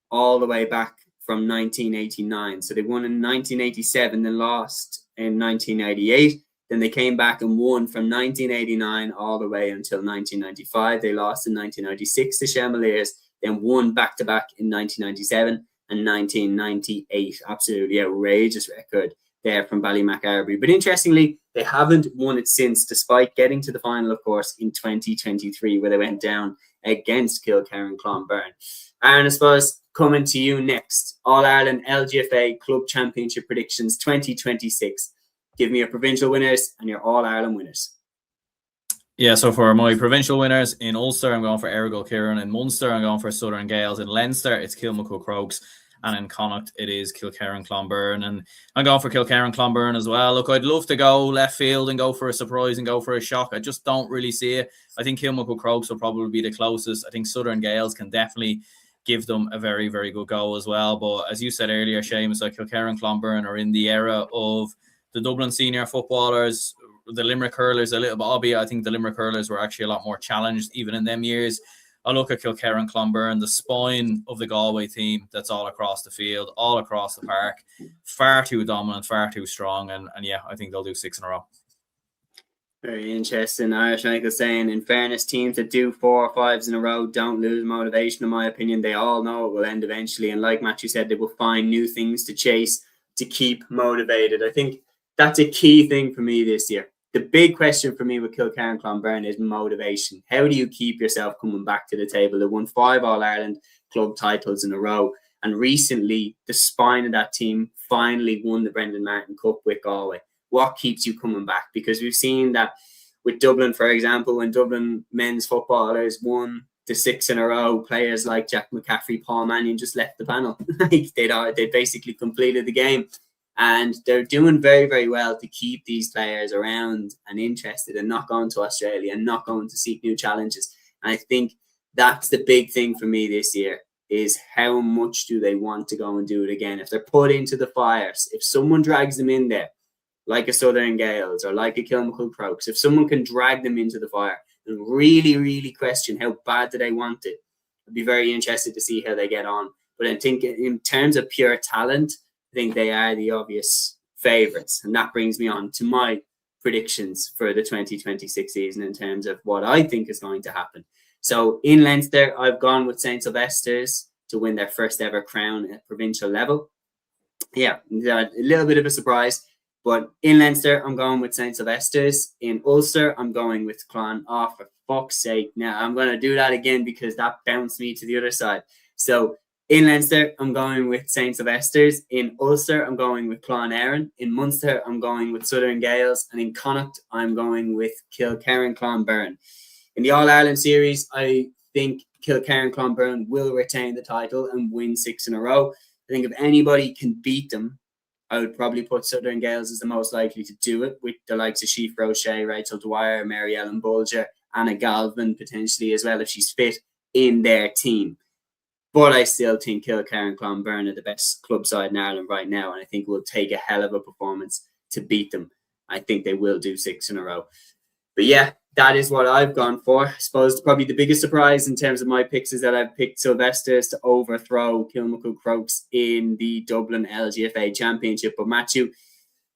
all the way back from 1989. So they won in 1987, then lost in 1988. Then they came back and won from 1989 all the way until 1995. They lost in 1996 to Chevaliers, then won back-to-back in 1997 and 1998. Absolutely outrageous record there from Ballymacarbery. But interestingly, they haven't won it since, despite getting to the final, of course, in 2023, where they went down against Kilkerran Clonberne. Aaron, I suppose, coming to you next. All-Ireland LGFA Club Championship Predictions 2026. Give me your provincial winners and your All-Ireland winners. Yeah, so for my provincial winners, in Ulster, I'm going for Errigal Kieran. In Munster, I'm going for Southern Gaels. In Leinster, it's Kilmacud Crokes. And in Connacht, it is Kilkerran Clonberne. And I'm going for Kilkerran Clonberne as well. Look, I'd love to go left field and go for a surprise and go for a shock. I just don't really see it. I think Kilmacud Crokes will probably be the closest. I think Southern Gaels can definitely give them a very, very good go as well. But as you said earlier, Seamus, like Kilkerran Clonberne are in the era of the Dublin senior footballers, the Limerick hurlers a little bit, albeit I think the Limerick hurlers were actually a lot more challenged even in them years. I look at Kilkerran Clonberne, the spine of the Galway team that's all across the field, all across the park, far too dominant, far too strong, and yeah, I think they'll do 6 in a row. Very interesting. Irish Michael saying, in fairness, teams that do 4 or 5s in a row don't lose motivation, in my opinion. They all know it will end eventually, and like Matthew said, they will find new things to chase. to keep motivated. I think that's a key thing for me this year. The big question for me with Kilkerran Clonberne is motivation. How do you keep yourself coming back to the table? They won 5 All-Ireland club titles in a row. And recently, the spine of that team finally won the Brendan Martin Cup with Galway. What keeps you coming back? Because we've seen that with Dublin, for example, when Dublin men's footballers won the 6 in a row, players like Jack McCaffrey, Paul Mannion just left the panel. They basically completed the game. And they're doing very, very well to keep these players around and interested and not going to Australia and not going to seek new challenges. And I think that's the big thing for me this year, is how much do they want to go and do it again? If they're put into the fires, if someone drags them in there, like a Southern Gaels or like a Kilmacud Crokes, if someone can drag them into the fire and really, really question how bad do they want it, I'd be very interested to see how they get on. But I think in terms of pure talent, I think they are the obvious favourites. And that brings me on to my predictions for the 2026 season in terms of what I think is going to happen. So in Leinster, I've gone with St. Sylvester's to win their first ever crown at provincial level. Yeah, a little bit of a surprise. But in Leinster, I'm going with St. Sylvester's. In Ulster, I'm going with Clon. Oh, for fuck's sake. Now, I'm going to do that again because that bounced me to the other side. So in Leinster, I'm going with St. Sylvester's. In Ulster, I'm going with Clon Éireann. In Munster, I'm going with Southern Gaels. And in Connacht, I'm going with Kilkerran Clonberne. In the All-Ireland series, I think Kilkerran Clonberne will retain the title and win 6 in a row. I think if anybody can beat them, I would probably put Southern Gaels as the most likely to do it, with the likes of Sheaf Roche, Rachel Dwyer, Mary Ellen Bulger, Anna Galvin potentially as well if she's fit in their team. But I still think Kilkerran Clonberne are the best club side in Ireland right now, and I think will take a hell of a performance to beat them. I think they will do 6 in a row. But yeah, that is what I've gone for. I suppose probably the biggest surprise in terms of my picks is that I've picked Sylvester's to overthrow Kilmacud Crokes in the Dublin LGFA Championship. But Matthew,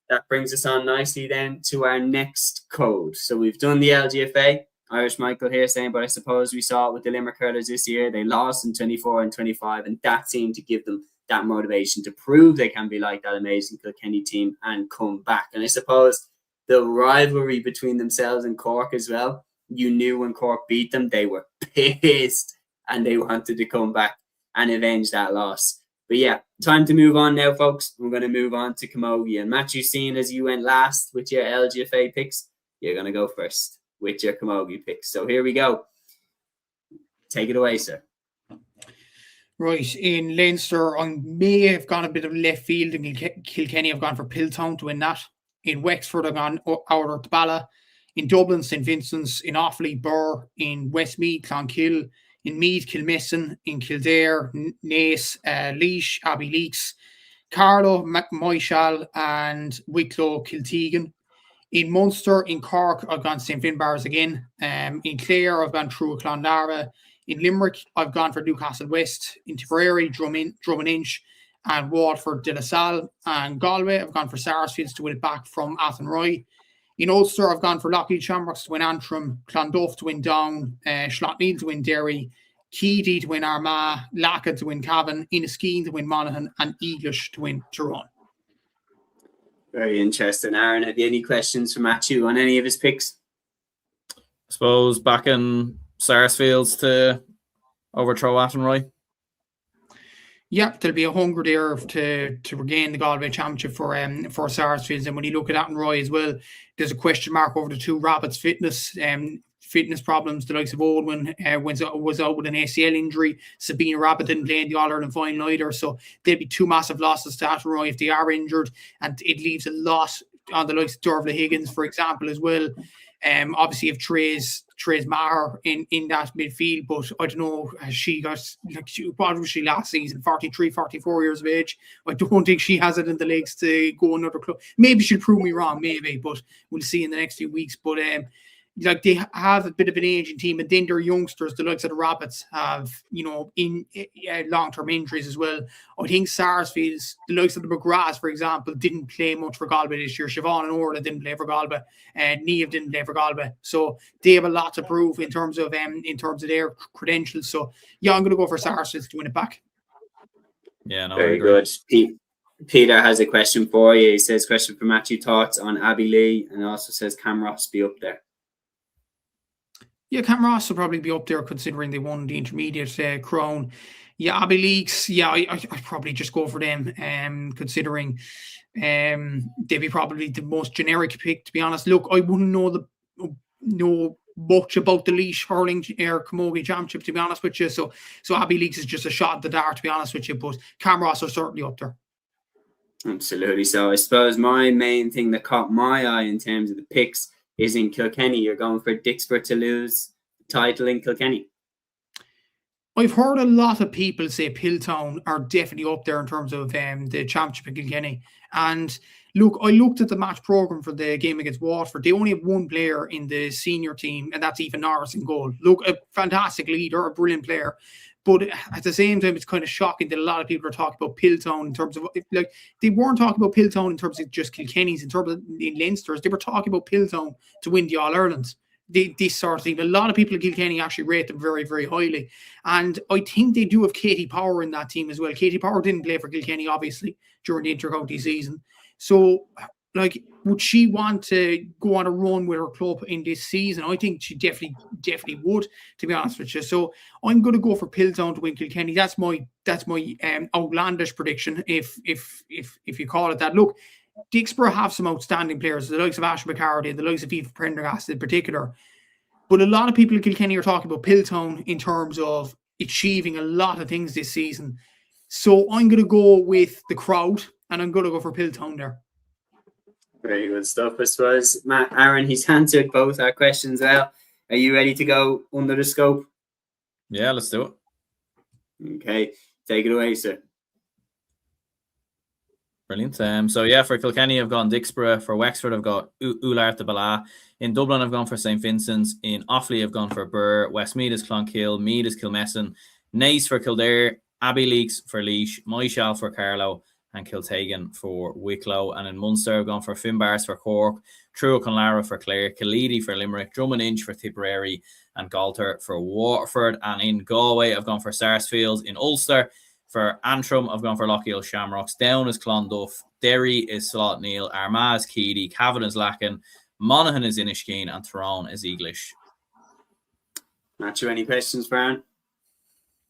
that brings us on nicely then to our next code. So we've done the LGFA. Irish Michael here saying, but I suppose we saw it with the Limerick Hurlers this year. They lost in 24 and 25, and that seemed to give them that motivation to prove they can be like that amazing Kilkenny team and come back. And I suppose the rivalry between themselves and Cork as well, you knew when Cork beat them, they were pissed and they wanted to come back and avenge that loss. But yeah, time to move on now, folks. We're going to move on to Camogie. And Matthew, seeing as you went last with your LGFA picks, you're going to go first with your Camogie picks. So here we go. Take it away, sir. Right, in Leinster, I may have gone a bit of left field, and Kilkenny have gone for Piltown to win that. In Wexford, I've gone Outer Bala. In Dublin, St. Vincent's. In Offaly, Burr. In Westmeath, Clonkill. In Meath, Kilmessan. In Kildare, Naas, Laois, Abbey Leaks. Carlow, Moyshall, and Wicklow, Kiltegan. In Munster, in Cork, I've gone St. Finbarrs again. In Clare, I've gone Trua Clonlara. In Limerick, I've gone for Newcastle West. In Tipperary, Drummond Inch and Waterford, De La Salle. And Galway, I've gone for Sarsfields to win it back from Athenry. In Ulster, I've gone for Lockheed Shamrocks to win Antrim, Clonduff to win Down, Schlottmead to win Derry, Keady to win Armagh, Laca to win Cavan, Inniskeen to win Monaghan, and Eglish to win Tyrone. Very interesting. Aaron, have you any questions for Matthew on any of his picks? I suppose back in Sarsfields to overthrow Athenry. Yeah, there'll be a hunger there to regain the Galway Championship for Sarsfields. And when you look at Athenry as well, there's a question mark over the two Rabbits' fitness problems. The likes of Oldwin was out with an ACL injury. Sabina Rabbit didn't play in the All-Ireland final either. So there'll be two massive losses to Athenry if they are injured. And it leaves a lot on the likes of Dervla Higgins, for example, as well. Obviously, if Therese Maher in that midfield, but I don't know, she got, what was she last season, 43, 44 years of age. I don't think she has it in the legs to go another club. Maybe she'll prove me wrong, maybe, but we'll see in the next few weeks. But they have a bit of an aging team, and then their youngsters, the likes of the Rabbits, have, in long-term injuries as well. I think Sarsfields, the likes of the McGraths, for example, didn't play much for Galway this year. Siobhan and Orla didn't play for Galway, and Niamh didn't play for Galway. So they have a lot to prove in terms of their credentials. So yeah, I'm going to go for Sarsfields to win it back. Yeah, no, very good. Peter has a question for you. He says, question for Matthew, thoughts on Abbey Lee, and also says, can Ross be up there? Yeah, Cam Ross will probably be up there considering they won the intermediate crown. Yeah, Abbey Leaks, yeah, I'd probably just go for them, considering they'd be probably the most generic pick, to be honest. Look, I wouldn't know much about the Laois Hurling Camogie Championship, to be honest with you. So Abbey Leaks is just a shot at the dark, to be honest with you. But Cam Ross are certainly up there. Absolutely. So I suppose my main thing that caught my eye in terms of the picks is in Kilkenny. You're going for Dixborough to lose the title in Kilkenny. I've heard a lot of people say Piltown are definitely up there in terms of the championship in Kilkenny. And look, I looked at the match programme for the game against Waterford. They only have one player in the senior team, and that's Ethan Norris in goal. Look, a fantastic leader, a brilliant player. But at the same time, it's kind of shocking that a lot of people are talking about Piltown in terms of, like, they weren't talking about Piltown in terms of just Kilkenny's, in terms of the Leinster's. They were talking about Piltown to win the All-Ireland. This sort of thing. A lot of people in Kilkenny actually rate them very, very highly. And I think they do have Katie Power in that team as well. Katie Power didn't play for Kilkenny, obviously, during the inter-county season. So, like, would she want to go on a run with her club in this season? I think she definitely would, to be honest with you. So I'm going to go for Piltown to win Kilkenny. That's my outlandish prediction, if you call it that. Look, Dixborough have some outstanding players, the likes of Ash McCarty and the likes of Eva Prendergast in particular. But a lot of people in Kilkenny are talking about Piltown in terms of achieving a lot of things this season. So I'm going to go with the crowd, and I'm going to go for Piltown there. Very good stuff, I suppose. Matt, Aaron, he's answered both our questions well. Are you ready to go under the scope? Yeah, let's do it. Okay, take it away, sir. Brilliant. So yeah, for Kilkenny, I've gone Dixborough. For Wexford, I've got Ullart de Bala. In Dublin, I've gone for St. Vincent's. In Offaly, I've gone for Birr. Westmeath is Clonkill. Meath is Kilmessan. Naas for Kildare. Abbey Leaks for Laois. Moyshall for Carlow. And Kiltagan for Wicklow. And in Munster, I've gone for Finbars for Cork. Truro Conlara for Clare. Killeedy for Limerick. Drummond Inch for Tipperary. And Galter for Waterford. And in Galway, I've gone for Sarsfields. In Ulster, for Antrim, I've gone for Lochiel Shamrocks. Down is Clonduff. Derry is Slotneil. Armagh is Keady. Cavan is Lacken. Monaghan is Inishkeen. And Tyrone is Eaglish. Matthew, any questions for Aaron?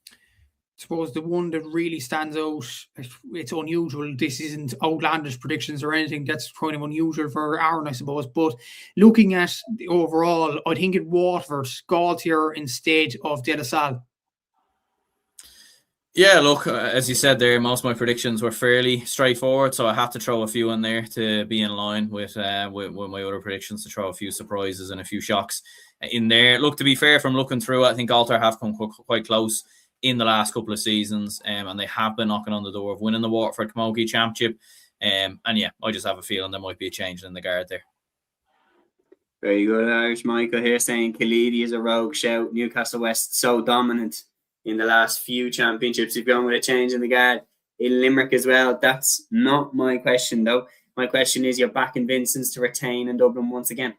I suppose the one that really stands out, it's unusual. This isn't outlandish predictions or anything. That's kind of unusual for Aaron, I suppose. But looking at the overall, I think in Waterford, Galtier instead of De La Salle. Yeah, look, as you said there, most of my predictions were fairly straightforward, so I had to throw a few in there to be in line with my other predictions, to throw a few surprises and a few shocks in there. Look, to be fair, from looking through, I think Galter have come quite close in the last couple of seasons, and they have been knocking on the door of winning the Waterford Camogie Championship. And yeah, I just have a feeling there might be a change in the guard there. Very good, Irish Michael here saying Killeedy is a rogue shout. Newcastle West so dominant in the last few championships. If you're going with a change in the guard in Limerick as well, that's not my question though. My question is, you're backing Vincent's to retain in Dublin once again?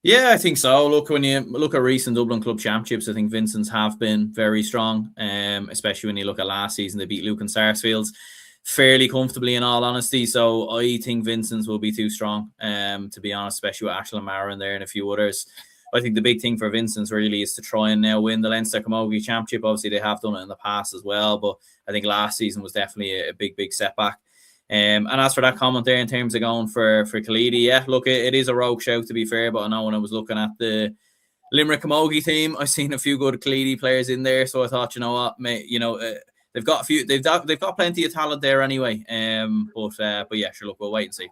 Yeah, I think so. Look, when you look at recent Dublin Club Championships, I think Vincent's have been very strong, especially when you look at last season. They beat Lucan Sarsfields fairly comfortably, in all honesty. So I think Vincent's will be too strong, to be honest, especially with Ashla Mara in there and a few others. I think the big thing for Vincent's really is to try and now win the Leinster Camogie Championship. Obviously, they have done it in the past as well, but I think last season was definitely a big setback. And as for that comment there in terms of going for Killeedy, yeah, look, it is a rogue shout, to be fair, but I know when I was looking at the Limerick Camogie team, I've seen a few good Killeedy players in there, so I thought, you know what, they've got a few, they've got plenty of talent there anyway. But yeah, sure, look, we'll wait and see.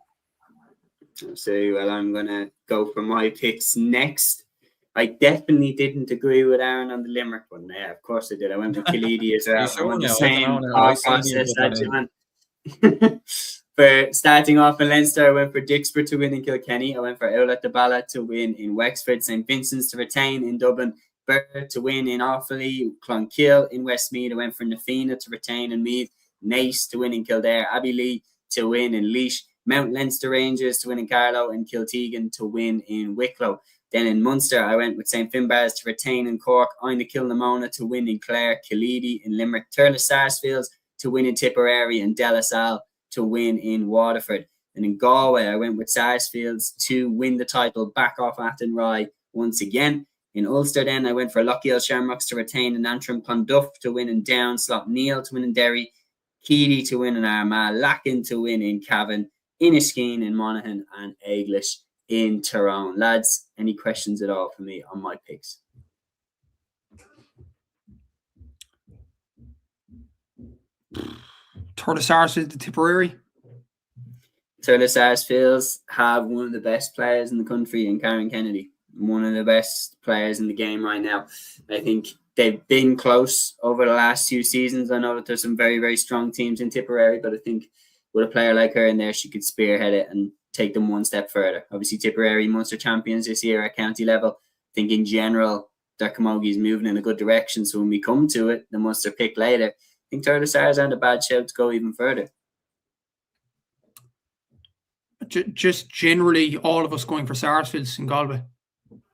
So, well, I'm gonna go for my picks next. I definitely didn't agree with Aaron on the Limerick one. Yeah, of course I did. I went with Killeedy as well. I went the same process as John. For starting off in Leinster, I went for Dixborough to win in Kilkenny. I went for Ullart de Bala to win in Wexford. St. Vincent's to retain in Dublin. Birr to win in Offaly. Clonkill in Westmeath. I went for Nafina to retain in Meath. Naas to win in Kildare. Abbey Lee to win in Laois. Mount Leinster Rangers to win in Carlow. And Kiltegan to win in Wicklow. Then in Munster, I went with St. Finbars to retain in Cork. Ina Kilnamona to win in Clare. Killeedy in Limerick. Turles Sarsfields to win in Tipperary. And De La Salle to win in Waterford. And in Galway, I went with Sarsfields to win the title back off Athenry once again. In Ulster then, I went for Lochiel Shamrocks to retain in Antrim, Clonduff to win in Down, Slot Neal to win in Derry, Keady to win in Armagh, Lacken to win in Cavan, Inniskeen in Monaghan, and Eiglish in Tyrone. Lads, any questions at all for me on my picks? Turles Sarsfields, the Tipperary. Turles Sarsfields have one of the best players in the country in Karen Kennedy. One of the best players in the game right now. I think they've been close over the last few seasons. I know that there's some very, very strong teams in Tipperary, but I think with a player like her in there, she could spearhead it and take them one step further. Obviously, Tipperary Munster champions this year at county level. I think in general, their camogie is moving in a good direction. So when we come to it, the Munster pick later, I think Turles Sars aren't a bad shout to go even further. Just generally, all of us going for Sarsfields in Galway.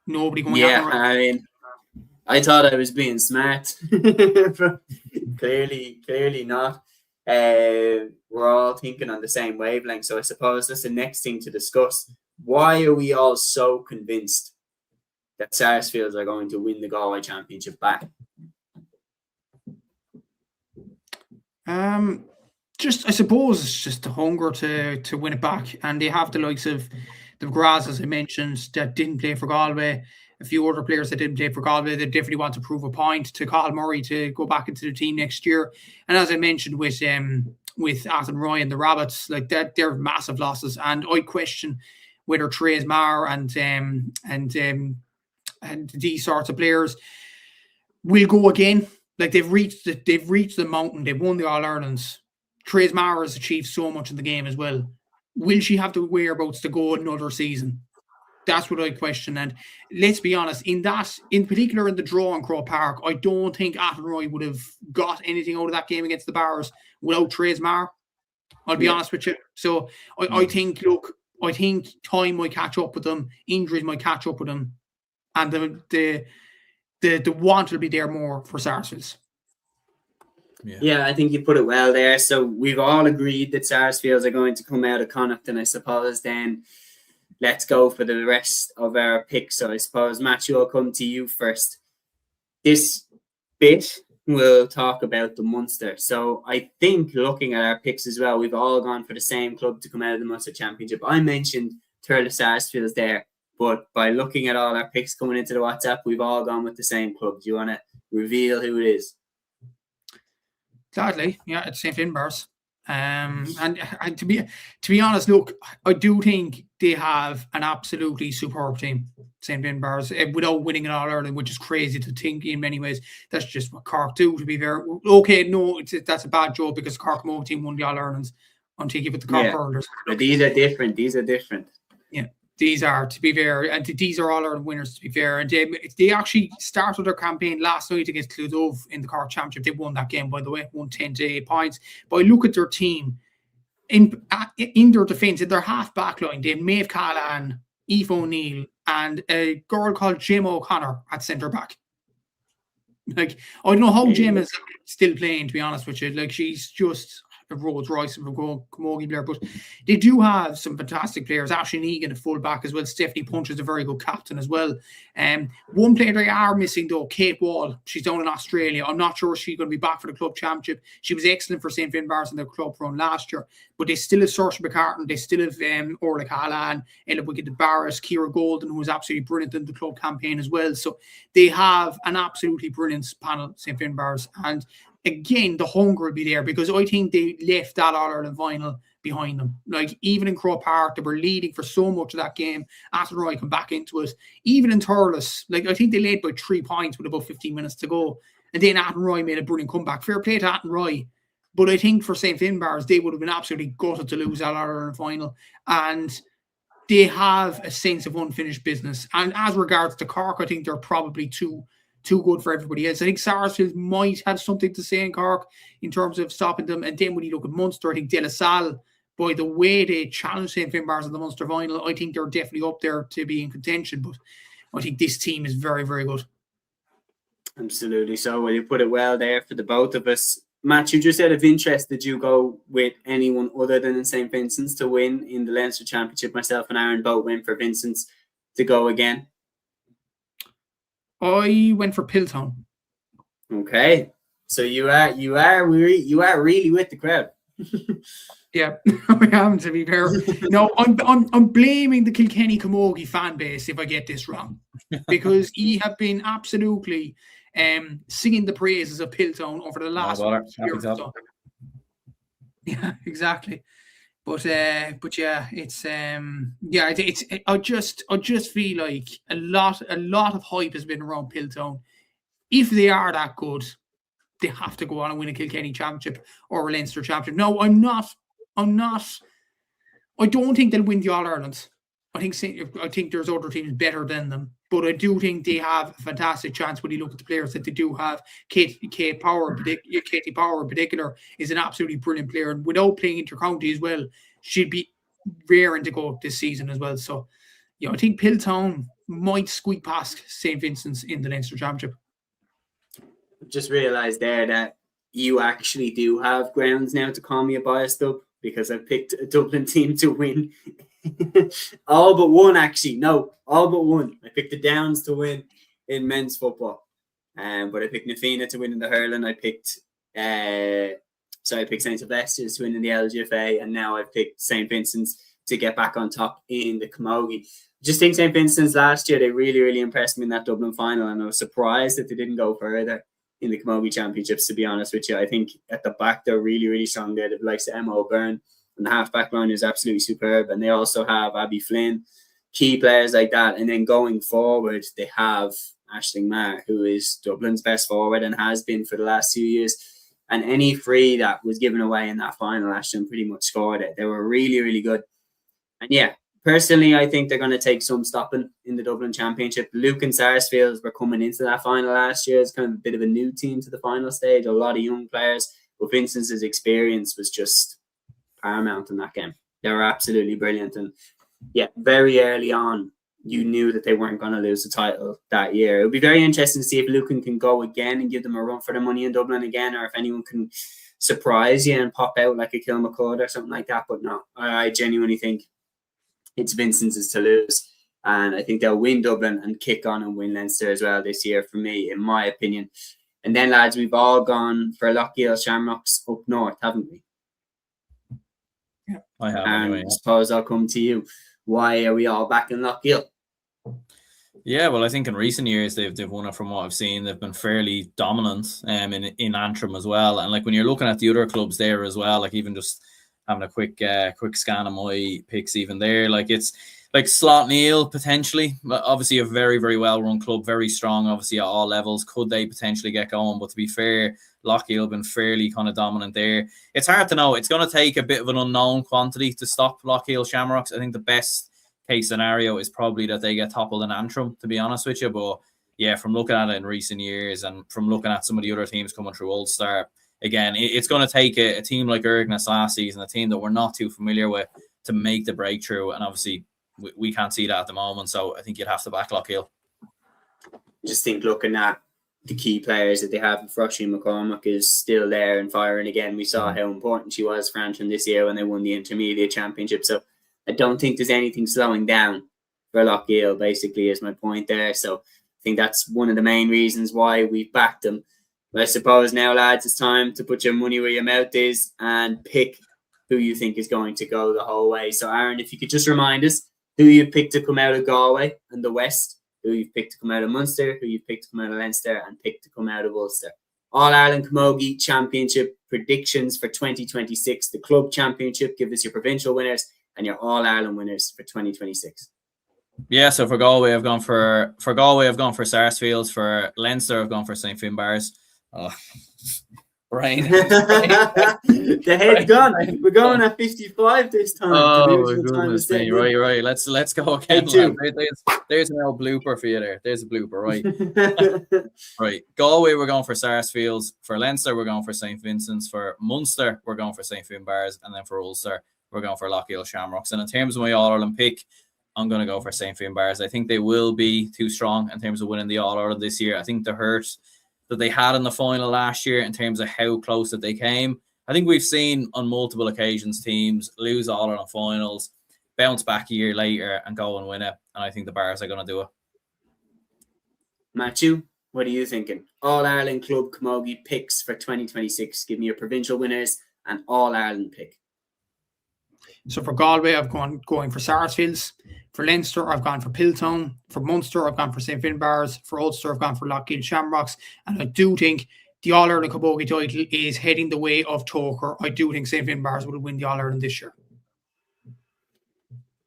Nobody going. Yeah, I mean, I thought I was being smart, but clearly not. We're all thinking on the same wavelength. So I suppose that's the next thing to discuss. Why are we all so convinced that Sarsfields are going to win the Galway Championship back? I suppose it's just the hunger to win it back, and they have the likes of the McGraths, as I mentioned, that didn't play for Galway. A few other players that didn't play for Galway that definitely want to prove a point to Cathal Murray to go back into the team next year. And as I mentioned with Athenry and the Rabbits, like that, they're massive losses. And I question whether Therese Marr and these sorts of players will go again. Like they've reached the mountain. They've won the All-Irelands. Therese Marr has achieved so much in the game as well. Will she have the whereabouts to go another season? That's what I question. And let's be honest, in particular in the draw in Croke Park, I don't think Athenry would have got anything out of that game against the Bars without Therese Marr. I'll be honest with you. So I think time might catch up with them, injuries might catch up with them, and the want will be there more for Sarsfields. Yeah, I think you put it well there. So we've all agreed that Sarsfields are going to come out of Connacht, and I suppose then let's go for the rest of our picks. So I suppose, Matthew, I'll come to you first. This bit we'll talk about the Munster. So I think looking at our picks as well, we've all gone for the same club to come out of the Munster Championship. I mentioned Turles Sarsfields there, but by looking at all our picks coming into the WhatsApp, we've all gone with the same club. Do you want to reveal who it is? Gladly, yeah, it's St. Finbarrs. And to be honest, look, I do think they have an absolutely superb team, St. Finbarrs, without winning an All-Ireland, which is crazy to think in many ways. That's just what Cork do, to be fair. Okay, no, that's a bad joke because Cork Camogie team won the All-Irelands until you give it the Cork Hurlers. But these are different. Yeah, these are, to be fair, and these are All-Ireland winners, to be fair. And they actually started their campaign last night against Clonduff in the Cork Championship. They won that game, by the way, won 10-8 points. But I look at their team, in their defence, in their half-back line, they have Maeve Callahan, Aoife O'Neill, and a girl called Gemma O'Connor at centre-back. Like, I don't know how Gemma's still playing, to be honest with you. Like, she's just a Rolls Royce of a camogie player, but they do have some fantastic players. Ashley Negan, a full back as well. Stephanie Punch is a very good captain as well. One player they are missing though, Kate Wall. She's down in Australia. I'm not sure she's going to be back for the club championship. She was excellent for St. Finbarrs in their club run last year, but they still have Saoirse McCartan. They still have Orla Callahan, Ella Wicked Barris, Ciara Golden, who was absolutely brilliant in the club campaign as well. So they have an absolutely brilliant panel, St. Finbarrs, and again, the hunger will be there because I think they left that All-Ireland final behind them. Like, even in Croke Park, they were leading for so much of that game. Athenry come back into it. Even in Thurles, like, I think they led by 3 points with about 15 minutes to go. And then Athenry made a brilliant comeback. Fair play to Athenry. But I think for St. Finbarrs, they would have been absolutely gutted to lose that All-Ireland final. And they have a sense of unfinished business. And as regards to Cork, I think they're probably too good for everybody else. I think Sarsfields might have something to say in Cork in terms of stopping them. And then when you look at Munster, I think De La Salle, by the way they challenged St. Finbarrs in the Munster final, I think they're definitely up there to be in contention. But I think this team is very, very good. Absolutely. So, well, you put it well there for the both of us. Matthew, just out of interest, did you go with anyone other than St. Vincent's to win in the Leinster Championship? Myself and Aaron both went for Vincent's to go again. I went for Piltown. Okay, so you are really with the crowd. Yeah, I am, to be fair. No, I'm blaming the Kilkenny Camogie fan base if I get this wrong, because he have been absolutely singing the praises of Piltown over the last year or so. Yeah, exactly. But yeah, it's I just feel like a lot of hype has been around Piltown. If they are that good, they have to go on and win a Kilkenny Championship or a Leinster Championship. No, I don't think they'll win the All-Ireland. I think there's other teams better than them, but I do think they have a fantastic chance when you look at the players that they do have. Katie Power in particular is an absolutely brilliant player, and without playing inter-county as well, she'd be raring to go this season as well. So, I think Piltown might squeak past St. Vincent's in the Leinster Championship. Just realised there that you actually do have grounds now to call me a biased dub, because I picked a Dublin team to win. All but one, actually. No, all but one. I picked the Downs to win in men's football. But I picked Nafina to win in the hurling. I picked St. Sylvester's to win in the LGFA, and now I've picked St. Vincent's to get back on top in the Camogie. Just think St. Vincent's last year, they really, really impressed me in that Dublin final, and I was surprised that they didn't go further in the Camogie Championships, to be honest with you. I think at the back, they're really, really strong there. The likes of Emma O'Byrne, and the half-back line is absolutely superb. And they also have Abby Flynn, key players like that. And then going forward, they have Aisling Maher, who is Dublin's best forward and has been for the last 2 years. And any free that was given away in that final, Aisling pretty much scored it. They were really, really good. And yeah, personally, I think they're going to take some stopping in the Dublin Championship. Luke and Sarsfields were coming into that final last year. It's kind of a bit of a new team to the final stage, a lot of young players. But Vincent's experience was just paramount in that game. They were absolutely brilliant. And yeah, very early on, you knew that they weren't going to lose the title that year. It would be very interesting to see if Lucan can go again and give them a run for the money in Dublin again, or if anyone can surprise you and pop out like a Kilmacud or something like that. But no, I genuinely think it's Vincent's to lose. And I think they'll win Dublin and kick on and win Leinster as well this year, for me, in my opinion. And then, lads, we've all gone for Lochiel Shamrocks up north, haven't we? Yeah, I have. And anyway. I suppose I'll come to you. Why are we all back in Lochiel? Yeah, well, I think in recent years they've won it. From what I've seen, they've been fairly dominant in Antrim as well. And like when you're looking at the other clubs there as well, like even just having a quick scan of my picks, even there, like it's like Slot Neil potentially, obviously a very, very well run club, very strong, obviously at all levels. Could they potentially get going? But to be fair, Lochiel have been fairly kind of dominant there. It's hard to know. It's going to take a bit of an unknown quantity to stop Lochiel Shamrocks. I think the best case scenario is probably that they get toppled in Antrim, to be honest with you. But yeah, from looking at it in recent years and from looking at some of the other teams coming through Ulster, again, it's going to take a team like Ergnes last season, a team that we're not too familiar with, to make the breakthrough. And obviously, we can't see that at the moment. So I think you'd have to back Lochiel. Just think looking at the key players that they have, Froshie McCormack is still there and firing again. We saw how important she was for Antrim this year when they won the Intermediate Championship. So I don't think there's anything slowing down for Lochiel, basically, is my point there. So I think that's one of the main reasons why we've backed them. But I suppose now, lads, it's time to put your money where your mouth is and pick who you think is going to go the whole way. So, Aaron, if you could just remind us who you picked to come out of Galway and the West, who you've picked to come out of Munster, who you've picked to come out of Leinster, and picked to come out of Ulster. All-Ireland Camogie Championship predictions for 2026. The Club Championship, give us your provincial winners and your All-Ireland winners for 2026. Yeah, so for Galway, I've gone for Sarsfields. For Leinster, I've gone for St. Finbarrs. Oh, Brian. The head's gone. We're going at 55 this time. Oh, my goodness me. Right. Let's go again. There's an old blooper for you there. There's a blooper, right? Right. Galway, we're going for Sarsfields. For Leinster, we're going for St. Vincent's. For Munster, we're going for St. Finbarrs. And then for Ulster, we're going for Lochiel Shamrocks. And in terms of my All-Ireland pick, I'm going to go for St. Finbarrs. I think they will be too strong in terms of winning the All-Ireland this year. I think the hurt that they had in the final last year in terms of how close that they came. I think we've seen on multiple occasions teams lose All-Ireland finals, bounce back a year later and go and win it. And I think the Bars are going to do it. Matthew, what are you thinking? All-Ireland Club Camogie picks for 2026. Give me your provincial winners and All-Ireland pick. So for Galway, I've going for Sarsfields. For Leinster, I've gone for Piltown. For Munster, I've gone for St. Finbarrs. For Ulster, I've gone for Lockheed Shamrocks. And I do think the All-Ireland Camogie title is heading the way of Toker. I do think St. Finbarrs will win the All-Ireland this year.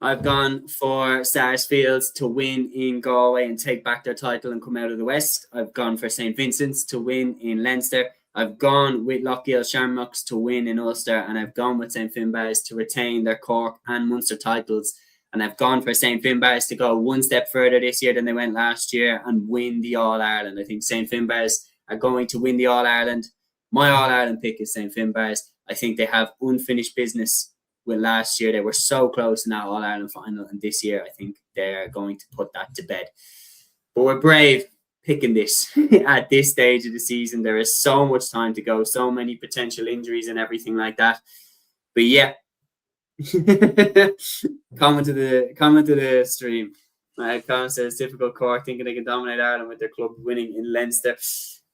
I've gone for Sarsfields to win in Galway and take back their title and come out of the West. I've gone for St. Vincent's to win in Leinster. I've gone with Lockheed Shamrocks to win in Ulster, and I've gone with St. Finbarrs to retain their Cork and Munster titles. And I've gone for St. Finbarrs to go one step further this year than they went last year and win the All-Ireland. I think St. Finbarrs are going to win the All-Ireland. My All-Ireland pick is St. Finbarrs. I think they have unfinished business with last year. They were so close in that All-Ireland final, and this year I think they're going to put that to bed. But we're brave picking this at this stage of the season. There is so much time to go, so many potential injuries and everything like that. But yeah, comment to the stream. Colin says typical Cork thinking they can dominate Ireland with their club winning in Leinster.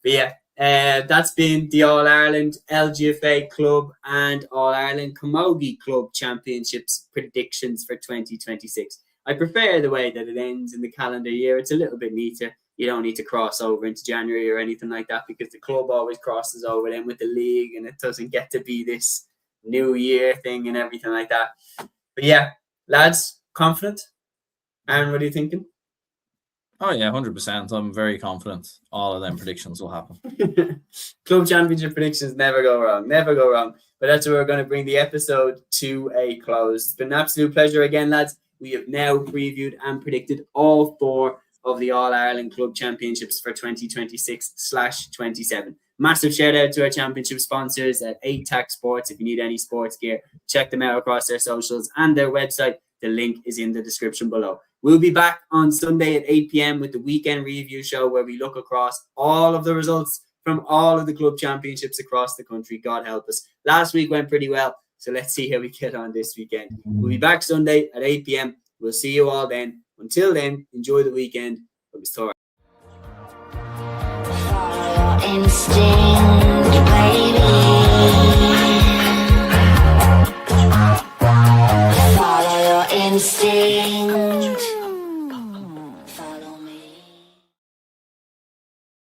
But yeah, that's been the All-Ireland LGFA Club and All-Ireland Camogie Club Championships predictions for 2026. I prefer the way that it ends in the calendar year. It's a little bit neater. You don't need to cross over into January or anything like that, because the club always crosses over then with the league, and it doesn't get to be this new year thing and everything like that. But yeah, lads, confident? Aaron, what are you thinking? Oh yeah, 100%. I'm very confident all of them predictions will happen. Club championship predictions never go wrong. Never go wrong. But that's where we're going to bring the episode to a close. It's been an absolute pleasure again, lads. We have now previewed and predicted all 4 of the All-Ireland Club Championships for 2026/27. Massive shout out to our championship sponsors at ATAK Sports. If you need any sports gear, check them out across their socials and their website. The link is in the description below. We'll be back on Sunday at 8 p.m. with the weekend review show, where we look across all of the results from all of the club championships across the country. God help us. Last week went pretty well, so let's see how we get on this weekend. We'll be back Sunday at 8 p.m. We'll see you all then. Until then, enjoy the weekend. Follow your instinct, baby. Follow your instinct.